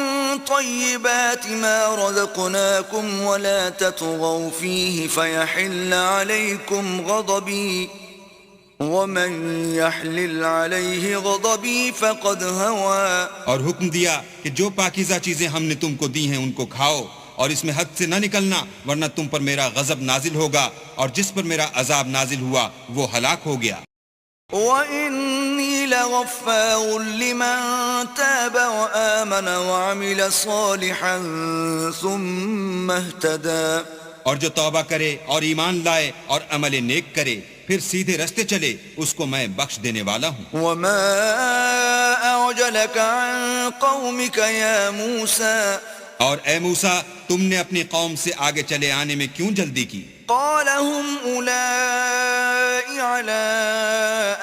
طيبات ما رزقناكم ولا تطغوا فيه فيحل عليكم غضبي ومن يحلل عليه غضبي فقد هوى. اور حکم دیا کہ جو پاکیزہ چیزیں ہم نے تم کو دی ہیں ان کو کھاؤ اور اس میں حد سے نہ نکلنا ورنہ تم پر میرا غضب نازل ہوگا اور جس پر میرا عذاب نازل ہوا وہ ہلاک ہو گیا. وَإِنِّي لَغَفَّارٌ لِمَن تَابَ وَآمَنَ وَعَمِلَ صَالِحًا ثُمَّ اهْتَدَى. اور جو توبہ کرے اور ایمان لائے اور عمل نیک کرے پھر سیدھے رستے چلے اس کو میں بخش دینے والا ہوں. وَمَا أَعْجَلَكَ عَن قَوْمِكَ يَا مُوسَىٰ. اور اے موسیٰ، تم نے اپنی قوم سے آگے چلے آنے میں کیوں جلدی کی؟ قال هم أولئك على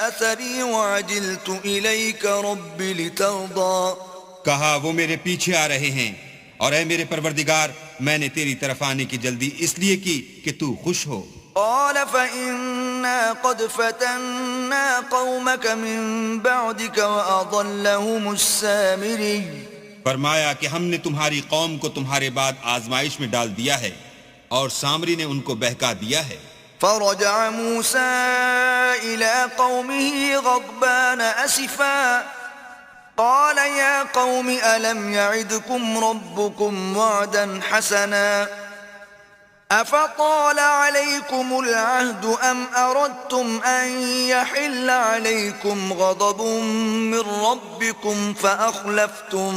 أثري وعجلت إليك رب لترضى. کہا وہ میرے پیچھے آ رہے ہیں اور اے میرے پروردگار میں نے تیری طرف آنے کی جلدی اس لیے کی کہ تو خوش ہو. قال فإنا قد فتنا قومك من بعدك وأضلهم السامري. فرمایا کہ ہم نے تمہاری قوم کو تمہارے بعد آزمائش میں ڈال دیا ہے اور سامری نے ان کو بہکا دیا ہے. فرجع موسى إلى قومه غضبان أسفا قال يا قوم ألم يعدكم ربكم وعدا حسنا أفطال عليكم العهد أم أردتم أن يحل عليكم غضب من ربكم فأخلفتم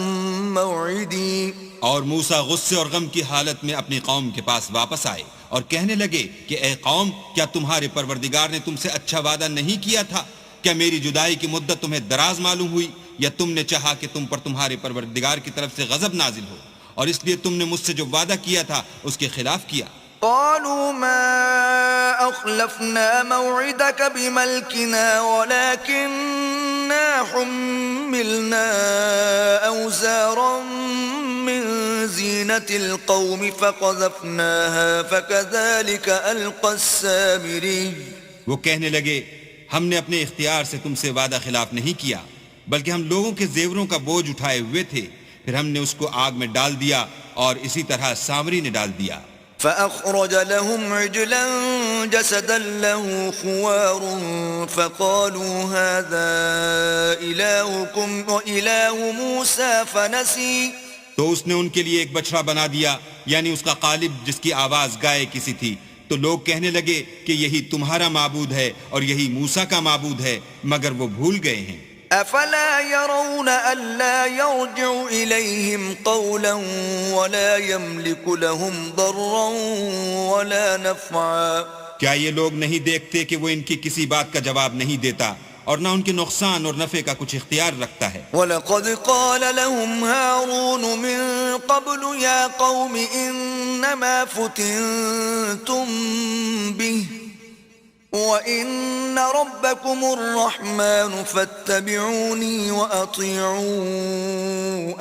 موعدي. اور موسیٰ غصے اور غم کی حالت میں اپنی قوم کے پاس واپس آئے اور کہنے لگے کہ اے قوم، کیا تمہارے پروردگار نے تم سے اچھا وعدہ نہیں کیا تھا؟ کیا میری جدائی کی مدت تمہیں دراز معلوم ہوئی یا تم نے چاہا کہ تم پر تمہارے پروردگار کی طرف سے غضب نازل ہو اور اس لیے تم نے مجھ سے جو وعدہ کیا تھا اس کے خلاف کیا؟ قالوا ما أخلفنا موعدك بملكنا ولكننا حملنا أوزارا من زينة القوم فقذفناها فكذلك ألقى السامري. وہ کہنے لگے ہم نے اپنے اختیار سے تم سے وعدہ خلاف نہیں کیا بلکہ ہم لوگوں کے زیوروں کا بوجھ اٹھائے ہوئے تھے، پھر ہم نے اس کو آگ میں ڈال دیا اور اسی طرح سامری نے ڈال دیا. فأخرج لهم عجلا جسدا له خوار فقالوا هذا إلهكم وإله موسى فنسي. تو اس نے ان کے لیے ایک بچڑا بنا دیا یعنی اس کا قالب جس کی آواز گائے کسی تھی، تو لوگ کہنے لگے کہ یہی تمہارا معبود ہے اور یہی موسیٰ کا معبود ہے، مگر وہ بھول گئے ہیں. أفلا يرون ألا يرجع إليهم قولا ولا يملك لهم ضرا ولا نفعا؟ کیا یہ لوگ نہیں دیکھتے کہ وہ ان کی کسی بات کا جواب نہیں دیتا اور نہ ان کے نقصان اور نفع کا کچھ اختیار رکھتا ہے؟ وَلَقَدْ قَالَ لَهُمْ هَارُونُ مِن قَبْلُ يَا قَوْمِ إِنَّمَا فُتِنْتُمْ بِهِ وَإِنَّ رَبَّكُمُ الرَّحْمَنُ فَاتَّبِعُونِي وَأَطِيعُوا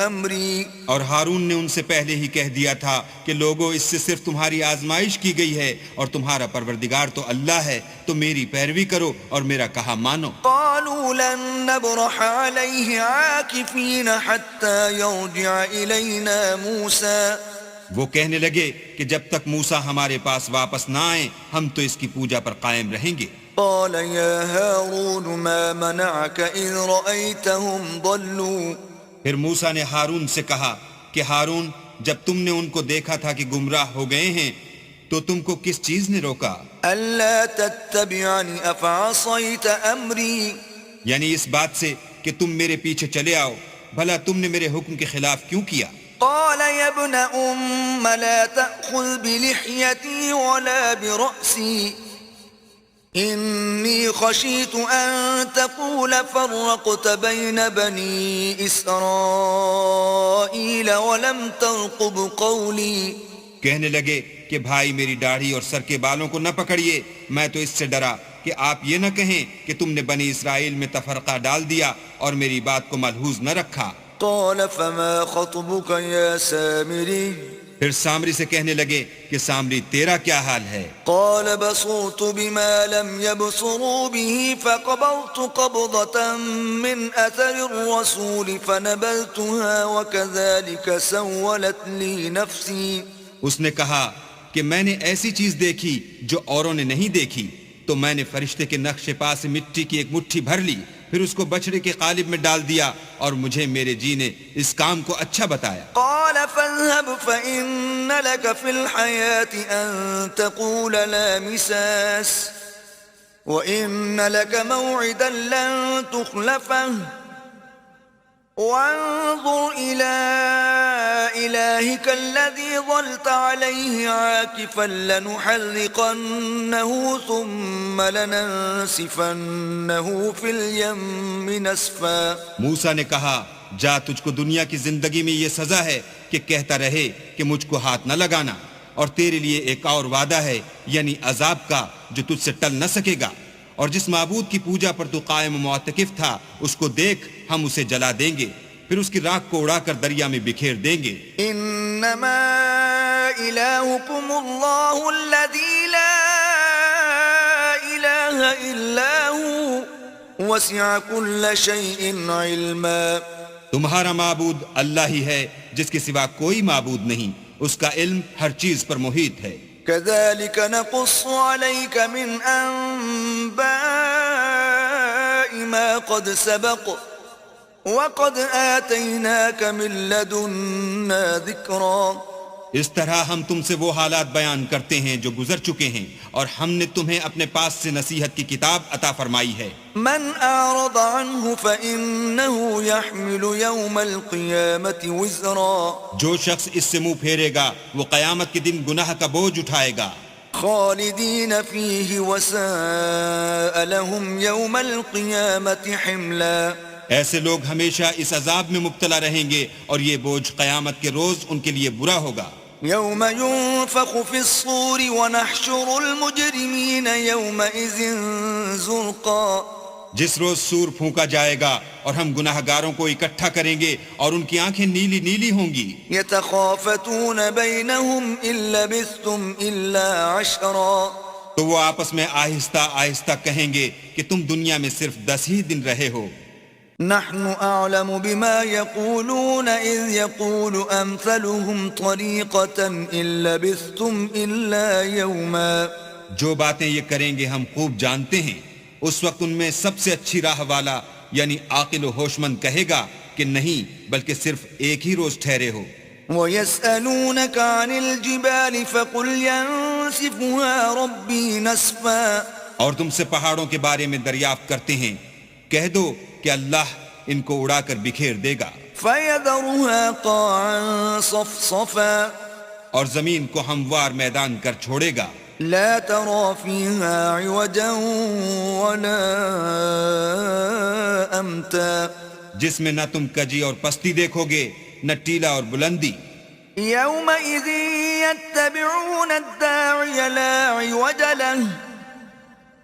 أَمْرِي۔ اور ہارون نے ان سے پہلے ہی کہہ دیا تھا کہ لوگو اس سے صرف تمہاری آزمائش کی گئی ہے اور تمہارا پروردگار تو اللہ ہے، تو میری پیروی کرو اور میرا کہا مانو۔ قالوا لن نبرح عليه عاكفين حتى يرجع إلينا موسى۔ وہ کہنے لگے کہ جب تک موسیٰ ہمارے پاس واپس نہ آئیں ہم تو اس کی پوجا پر قائم رہیں گے۔ قال يا هارون ما منعك إذ رأيتهم ضلوا۔ پھر موسیٰ نے ہارون سے کہا کہ ہارون جب تم نے ان کو دیکھا تھا کہ گمراہ ہو گئے ہیں تو تم کو کس چیز نے روکا؟ ألا تتبعني أفعصيت أمري۔ یعنی اس بات سے کہ تم میرے پیچھے چلے آؤ، بھلا تم نے میرے حکم کے خلاف کیوں کیا؟ قال يا ابن أم لا تأخذ بلحيتي ولا برأسي إني خشيت أن تقول فرقت بين بني إسرائيل ولم ترقب قولي۔ کہنے لگے کہ بھائی میری داڑھی اور سر کے بالوں کو نہ پکڑیے، میں تو اس سے ڈرا کہ آپ یہ نہ کہیں کہ تم نے بنی اسرائیل میں تفرقہ ڈال دیا اور میری بات کو ملحوظ نہ رکھا۔ قال فما خطبك يا سامري؟ پھر سامری سے کہنے لگے کہ سامری تیرا کیا حال ہے؟ قال بصرت بما لم يبصروا به فقبضت قبضة من أثر الرسول فنبذتها وكذلك سولت لي نفسي۔ اس نے کہا کہ میں نے ایسی چیز دیکھی جو اوروں نے نہیں دیکھی، تو میں نے فرشتے کے نقش پا سے مٹی کی ایک مٹھی بھر لی، پھر اس کو بچڑے کے قالب میں ڈال دیا اور مجھے میرے جی نے اس کام کو اچھا بتایا۔ قال فاذهب فإن لك في الحياة أن تقول لا مساس وإن لك موعدا لن تخلفه وانظر إلى إلهك الذي ظلت عليه عاكفا لنحرقنه ثم لننسفنه في اليم نسفا۔ موسیٰ نے کہا جا تجھ کو دنیا کی زندگی میں یہ سزا ہے کہ کہتا رہے کہ مجھ کو ہاتھ نہ لگانا، اور تیرے لیے ایک اور وعدہ ہے یعنی عذاب کا جو تجھ سے ٹل نہ سکے گا، اور جس معبود کی پوجا پر تو قائم و معتکف تھا اس کو دیکھ ہم اسے جلا دیں گے، پھر اس کی راکھ کو اڑا کر دریا میں بکھیر دیں گے۔ انما الہکم اللہ الذی لا الہ الا ہوا وسع کل شیء علما۔ تمہارا معبود اللہ ہی ہے جس کے سوا کوئی معبود نہیں، اس کا علم ہر چیز پر محیط ہے۔ كذلك نقص عليك من أنباء ما قد سبق وقد آتيناك من لدنا ذكرا۔ اس طرح ہم تم سے وہ حالات بیان کرتے ہیں جو گزر چکے ہیں، اور ہم نے تمہیں اپنے پاس سے نصیحت کی کتاب عطا فرمائی ہے۔ من أعرض عنه فإنه يحمل يوم القيامة وزرا۔ جو شخص اس سے منہ پھیرے گا وہ قیامت کے دن گناہ کا بوجھ اٹھائے گا۔ خالدين فيه وساء لهم يوم القيامة حملا۔ ایسے لوگ ہمیشہ اس عذاب میں مبتلا رہیں گے اور یہ بوجھ قیامت کے روز ان کے لیے برا ہوگا۔ يوم ينفخ في الصور ونحشر المجرمين يومئذ زرقا۔ جس روز سور پھونکا جائے گا اور ہم گناہ گاروں کو اکٹھا کریں گے اور ان کی آنکھیں نیلی نیلی ہوں گی۔ يتخافتون بينهم إن لبثتم إلا عشرا۔ تو وہ آپس میں آہستہ آہستہ کہیں گے کہ تم دنیا میں صرف 10 ہی دن رہے ہو۔ نحن أعلم بما يقولون إذ يقول أمثلهم طريقة إن لبثتم إلا يوما۔ جو باتیں یہ کریں گے ہم خوب جانتے ہیں، اس وقت ان میں سب سے اچھی راہ والا یعنی عاقل و ہوش مند کہے گا کہ نہیں بلکہ صرف ایک ہی روز ٹھہرے ہو۔ وَيَسْأَلُونَكَ عَنِ الْجِبَالِ فَقُلْ يَنسِفُهَا رَبِّي نَسْفًا۔ اور تم سے پہاڑوں کے بارے میں دریافت کرتے ہیں، کہہ دو کہ اللہ ان کو اڑا کر بکھیر دے گا فيذرها قاعا صفصفا اور زمین کو ہموار میدان کر چھوڑے گا لا ترى فيها عوجا ولا أمتا جس میں نہ تم کجی اور پستی دیکھو گے نہ ٹیلا اور بلندی يومئذ يتبعون الداعي لا عوج له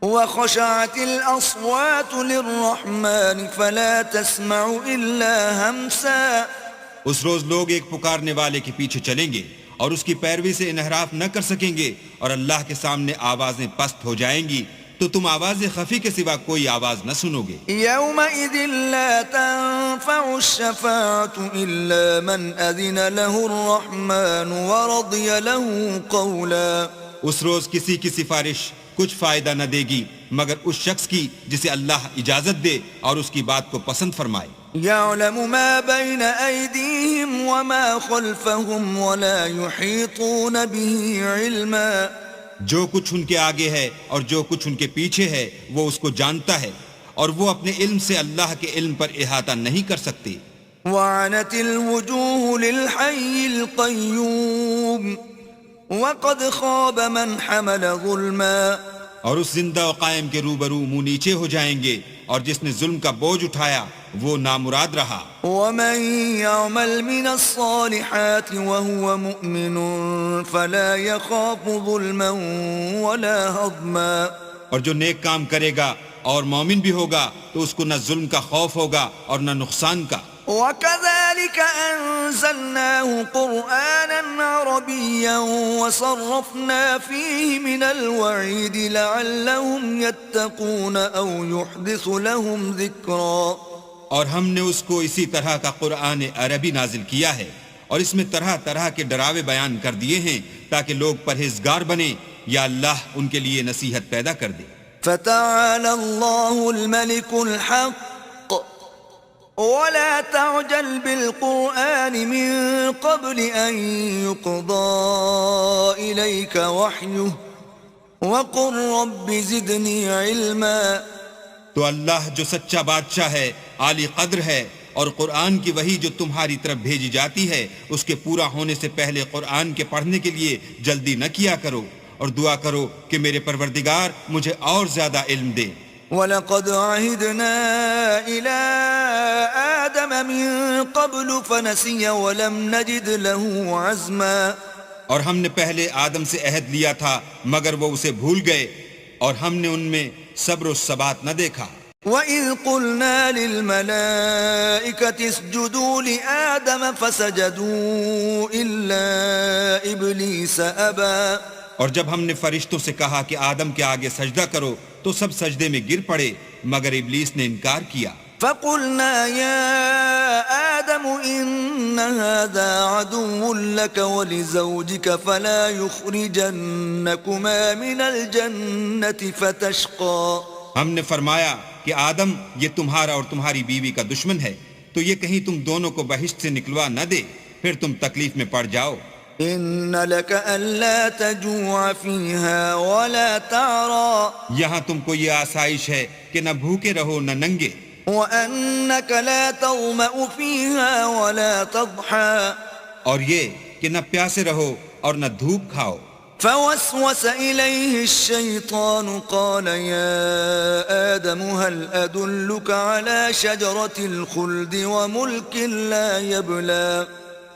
وخشعت الأصوات للرحمن فلا تسمع إلا همسا اس روز لوگ ایک پکارنے والے کے پیچھے چلیں گے اور اس کی پیروی سے انحراف نہ کر سکیں گے اور اللہ کے سامنے آوازیں پست ہو جائیں گی تو تم آواز خفی کے سوا کوئی آواز نہ سنو گے يومئذ لا تنفع الشفاعة إلا من أذن له الرحمن ورضي له قولا اس روز کسی کی سفارش کچھ فائدہ نہ دے گی مگر اس شخص کی جسے اللہ اجازت دے اور اس کی بات کو پسند فرمائے يعلم ما بين أيديهم وما خلفهم ولا يحيطون به علما جو کچھ ان کے آگے ہے اور جو کچھ ان کے پیچھے ہے وہ اس کو جانتا ہے اور وہ اپنے علم سے اللہ کے علم پر احاطہ نہیں کر سکتے وعنت الوجوه للحي القيوم وقد خاب من حمل ظلما اور اس زندہ و قائم کے روبرو منہ نیچے ہو جائیں گے اور جس نے ظلم کا بوجھ اٹھایا وہ نامراد رہا ومن يعمل من الصالحات وهو مؤمن فلا يخاف ظلما ولا هضما اور جو نیک کام کرے گا اور مومن بھی ہوگا تو اس کو نہ ظلم کا خوف ہوگا اور نہ نقصان کا وكذلك أنزلناه قرآنا عربيا وصرفنا فيه من الوعيد لعلهم يتقون أو يحدث لهم ذكرا اور ہم نے اس کو اسی طرح کا قرآن عربی نازل کیا ہے اور اس میں طرح طرح کے ڈراوے بیان کر دیے ہیں تاکہ لوگ پرہیزگار بنیں یا اللہ ان کے لیے نصیحت پیدا کر دے فتعالى الله الملك الحق ولا تعجل بالقرآن من قبل أن يقضى إليك وحيه وقل رب زدني علما تو اللہ جو سچا بادشاہ ہے عالی قدر ہے اور قرآن کی وحی جو تمہاری طرف بھیجی جاتی ہے اس کے پورا ہونے سے پہلے قرآن کے پڑھنے کے لیے جلدی نہ کیا کرو اور دعا کرو کہ میرے پروردگار مجھے اور زیادہ علم دے وَلَقَدْ عَهِدْنَا إِلَىٰ آدَمَ مِن قَبْلُ فَنَسِيَ وَلَمْ نَجِدْ لَهُ عَزْمًا اور ہم نے پہلے آدم سے عہد لیا تھا مگر وہ اسے بھول گئے اور ہم نے ان میں صبر و ثبات نہ دیکھا وَإِذْ قُلْنَا لِلْمَلَائِكَةِ اسْجُدُوا لِآدَمَ فَسَجَدُوا إِلَّا إِبْلِيسَ أَبَىٰ اور جب ہم نے فرشتوں سے کہا کہ آدم کے آگے سجدہ کرو تو سب سجدے میں گر پڑے مگر ابلیس نے انکار کیا فَقُلْنَا يَا آدَمُ إِنَّ هَذَا عَدُوٌّ لَكَ وَلِزَوْجِكَ فَلَا يُخْرِجَنَّكُمَا مِنَ الْجَنَّةِ فَتَشْقَىٰ ہم نے فرمایا کہ آدم یہ تمہارا اور تمہاری بیوی کا دشمن ہے تو یہ کہیں تم دونوں کو بہشت سے نکلوا نہ دے پھر تم تکلیف میں پڑ جاؤ إِنَّ لَكَ أَلَّا تَجُوعَ فِيهَا وَلَا تَعْرَىٰ یہاں تم کو یہ آسائش ہے کہ نہ بھوکے رہو نہ ننگے وَأَنَّكَ لَا تَظْمَأُ فِيهَا وَلَا تَضْحَىٰ اور یہ کہ نہ پیاسے رہو اور نہ دھوپ کھاؤ فوسوس إليه الشيطان قال يا آدم هل أدلك على شجرة الخلد وملك لا يبلى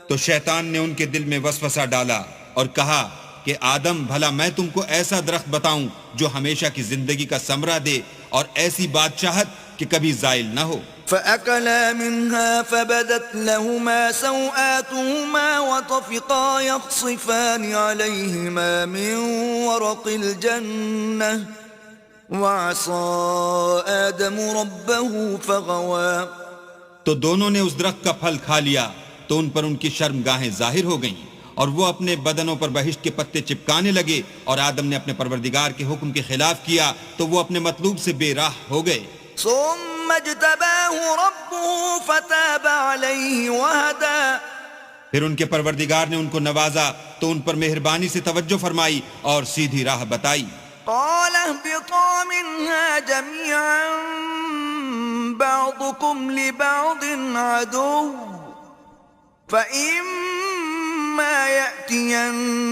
تو شیطان نے ان کے دل میں وسوسہ ڈالا اور کہا کہ آدم بھلا میں تم کو ایسا درخت بتاؤں جو ہمیشہ کی زندگی کا ثمرہ دے اور ایسی بادشاہت کہ کبھی زائل نہ ہو فأكلا منها فبدت لهما سوآتهما وطفقا يخصفان عليهما من ورق الجنة وعصى آدم ربه فغوى تو دونوں نے اس درخت کا پھل کھا لیا تو ان پر ان کی شرمگاہیں ظاہر ہو گئیں اور وہ اپنے بدنوں پر بہشت کے پتے چپکانے لگے اور آدم نے اپنے پروردگار کے حکم کے خلاف کیا تو وہ اپنے مطلوب سے بے راہ ہو گئے ثم اجتباه ربه فتاب عليه وهدى پھر ان کے پروردگار نے ان کو نوازا تو ان پر مہربانی سے توجہ فرمائی اور سیدھی راہ بتائی قال اهبطا منها جميعا بعض بعضكم لبعض عدو فإما يأتينكم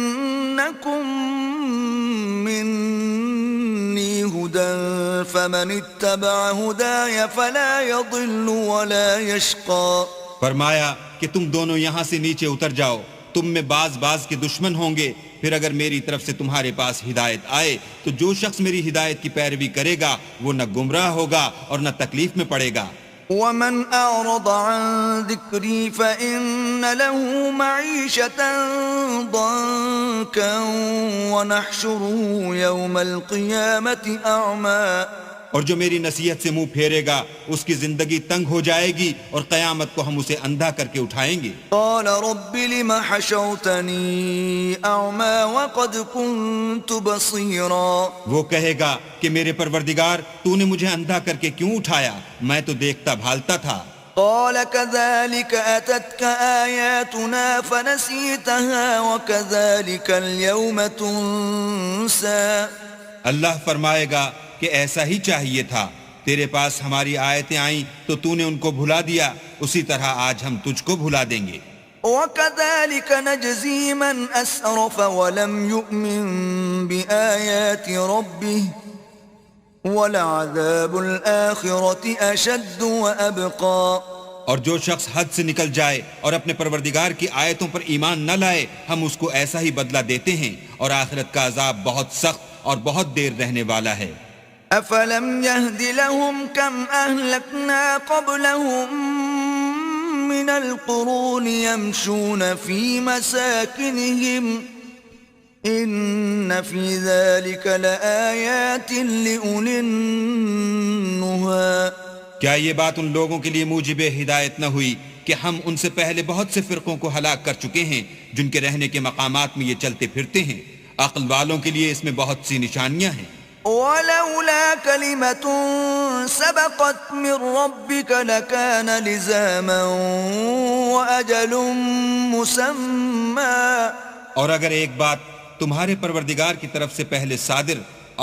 مني هدى فمن اتبع هداي فلا يضل ولا يشقى. فرمایا کہ تم دونوں یہاں سے نیچے اتر جاؤ، تم میں بعض کے دشمن ہوں گے، پھر اگر میری طرف سے تمہارے پاس ہدایت آئے تو جو شخص میری ہدایت کی پیروی کرے گا وہ نہ گمراہ ہوگا اور نہ تکلیف میں پڑے گا. ومن أعرض عن ذكري فإن له معيشة ضنكا ونحشره يوم القيامة أعمى. اور جو میری نصیحت سے منہ پھیرے گا اس کی زندگی تنگ ہو جائے گی اور قیامت کو ہم اسے اندھا کر کے اٹھائیں گے. قال رب لم حشرتني أعمى وقد كنت بصيرا. وہ کہے گا کہ میرے پروردگار تو نے مجھے اندھا کر کے کیوں اٹھایا، میں تو دیکھتا بھالتا تھا. قال كذلك أتتك آياتنا فنسيتها وكذلك اليوم تنسى. اللہ فرمائے گا کہ ایسا ہی چاہیے تھا، تیرے پاس ہماری آیتیں آئیں تو تو نے ان کو بھلا دیا، اسی طرح آج ہم تجھ کو بھلا دیں گے. وكذلك نجزي من أسرف ولم يؤمن بآيات ربه ولعذاب الآخرة أشد وأبقى. اور جو شخص حد سے نکل جائے اور اپنے پروردگار کی آیتوں پر ایمان نہ لائے ہم اس کو ایسا ہی بدلہ دیتے ہیں، اور آخرت کا عذاب بہت سخت اور بہت دیر رہنے والا ہے. أفلم يهد لهم كم أهلكنا قبلهم من القرون يمشون في مساكنهم إن في ذلك لآيات لأولي النهى. کیا یہ بات ان لوگوں کے لیے موجب ہدایت نہ ہوئی کہ ہم ان سے پہلے بہت سے فرقوں کو ہلاک کر چکے ہیں جن کے رہنے کے مقامات میں یہ چلتے پھرتے ہیں؟ عقل والوں کے لیے اس میں بہت سی نشانیاں ہیں. ولولا كلمة سبقت من ربك لكان لزاما وأجل مسمى. اور اگر ایک بات تمہارے پروردگار کی طرف سے پہلے صادر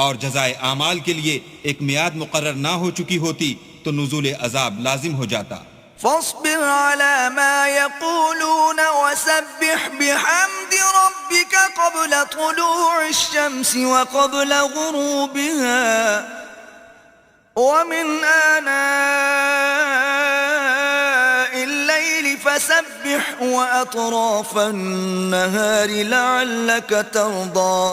اور جزائے اعمال کے لیے ایک میعاد مقرر نہ ہو چکی ہوتی تو نزول عذاب لازم ہو جاتا. فاصبر على ما يقولون وسبح بحمد ربك قبل طلوع الشمس وقبل غروبها ومن آناء الليل فسبح وأطراف النهار لعلك ترضى.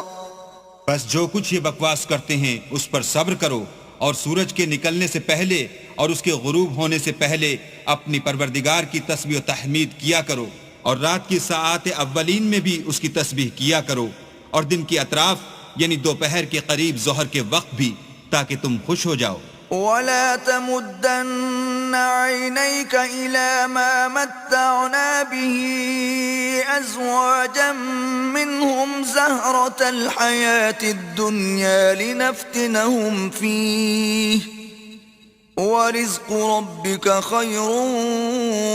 بس جو کچھ یہ بکواس کرتے ہیں اس پر صبر کرو، اور سورج کے نکلنے سے پہلے اور اس کے غروب ہونے سے پہلے اپنی پروردگار کی تسبیح و تحمید کیا کرو، اور رات کی ساعات اولین میں بھی اس کی تسبیح کیا کرو، اور دن کی اطراف یعنی دوپہر کے قریب ظہر کے وقت بھی، تاکہ تم خوش ہو جاؤ. ولا تمدن عينيك إلى ما متعنا به أزواجا منهم زهرة الحياة الدنيا لنفتنهم فيه ورزق ربك خير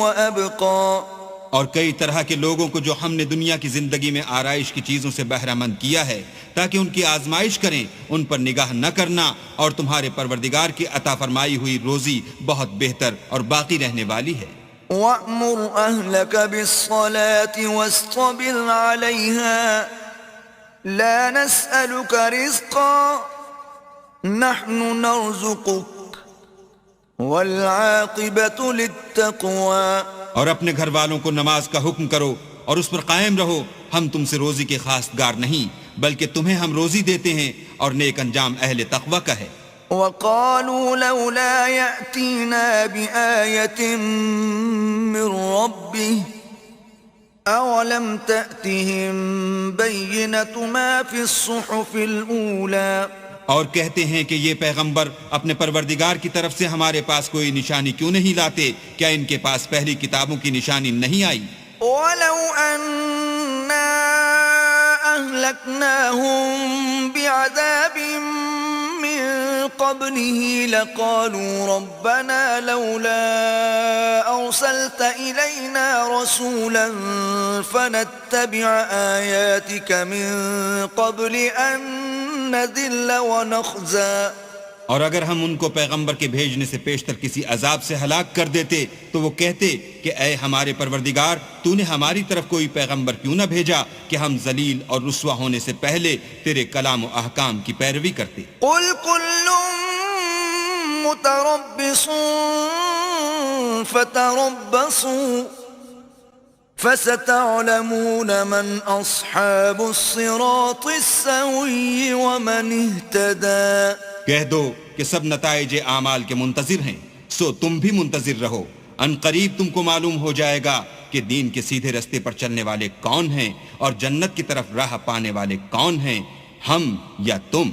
وأبقى. اور کئی طرح کے لوگوں کو جو ہم نے دنیا کی زندگی میں آرائش کی چیزوں سے بہرہ مند کیا ہے تاکہ ان کی آزمائش کریں، ان پر نگاہ نہ کرنا، اور تمہارے پروردگار کی عطا فرمائی ہوئی روزی بہت بہتر اور باقی رہنے والی ہے. وَأْمُرْ أَهْلَكَ بِالصَّلَاةِ وَاصْطَبِرْ عَلَيْهَا لَا نَسْأَلُكَ رِزْقًا نَحْنُ نَرْزُقُكَ وَالْعَاقِبَةُ لِلتَّقْوَى. اور اپنے گھر والوں کو نماز کا حکم کرو اور اس پر قائم رہو، ہم تم سے روزی کے خواستگار نہیں بلکہ تمہیں ہم روزی دیتے ہیں، اور نیک انجام اہل تقوی کا ہے. وَقَالُوا لَوْلَا يَأْتِينَا بِآيَةٍ مِّن رَّبِّهِ أَوَلَمْ تَأْتِهِم بَيِّنَةُ مَا فِي الصُّحُفِ الْأُولَى. اور کہتے ہیں کہ یہ پیغمبر اپنے پروردگار کی طرف سے ہمارے پاس کوئی نشانی کیوں نہیں لاتے؟ کیا ان کے پاس پہلی کتابوں کی نشانی نہیں آئی؟ وَلَوْ أَنَّا أَهْلَكْنَاهُم بِعَذَابٍ مِّن قَبْلِهِ لَقَالُوا رَبَّنَا لَوْلَا أَرْسَلْتَ إِلَيْنَا رَسُولًا فَنَتَّبِعَ آيَاتِكَ مِن قَبْلِ أَن نَّذِلَّ وَنَخْزَىٰ. اور اگر ہم ان کو پیغمبر کے بھیجنے سے پیشتر کسی عذاب سے ہلاک کر دیتے تو وہ کہتے کہ اے ہمارے پروردگار تو نے ہماری طرف کوئی پیغمبر کیوں نہ بھیجا کہ ہم ذلیل اور رسوا ہونے سے پہلے تیرے کلام و احکام کی پیروی کرتے۔ قل كل متربص فتربصوا فستعلمون من أصحاب الصراط السوي ومن اهتدى۔ کہہ دو کہ سب نتائج اعمال کے منتظر ہیں، سو تم بھی منتظر رہو، ان قریب تم کو معلوم ہو جائے گا کہ دین کے سیدھے رستے پر چلنے والے کون ہیں اور جنت کی طرف راہ پانے والے کون ہیں، ہم یا تم۔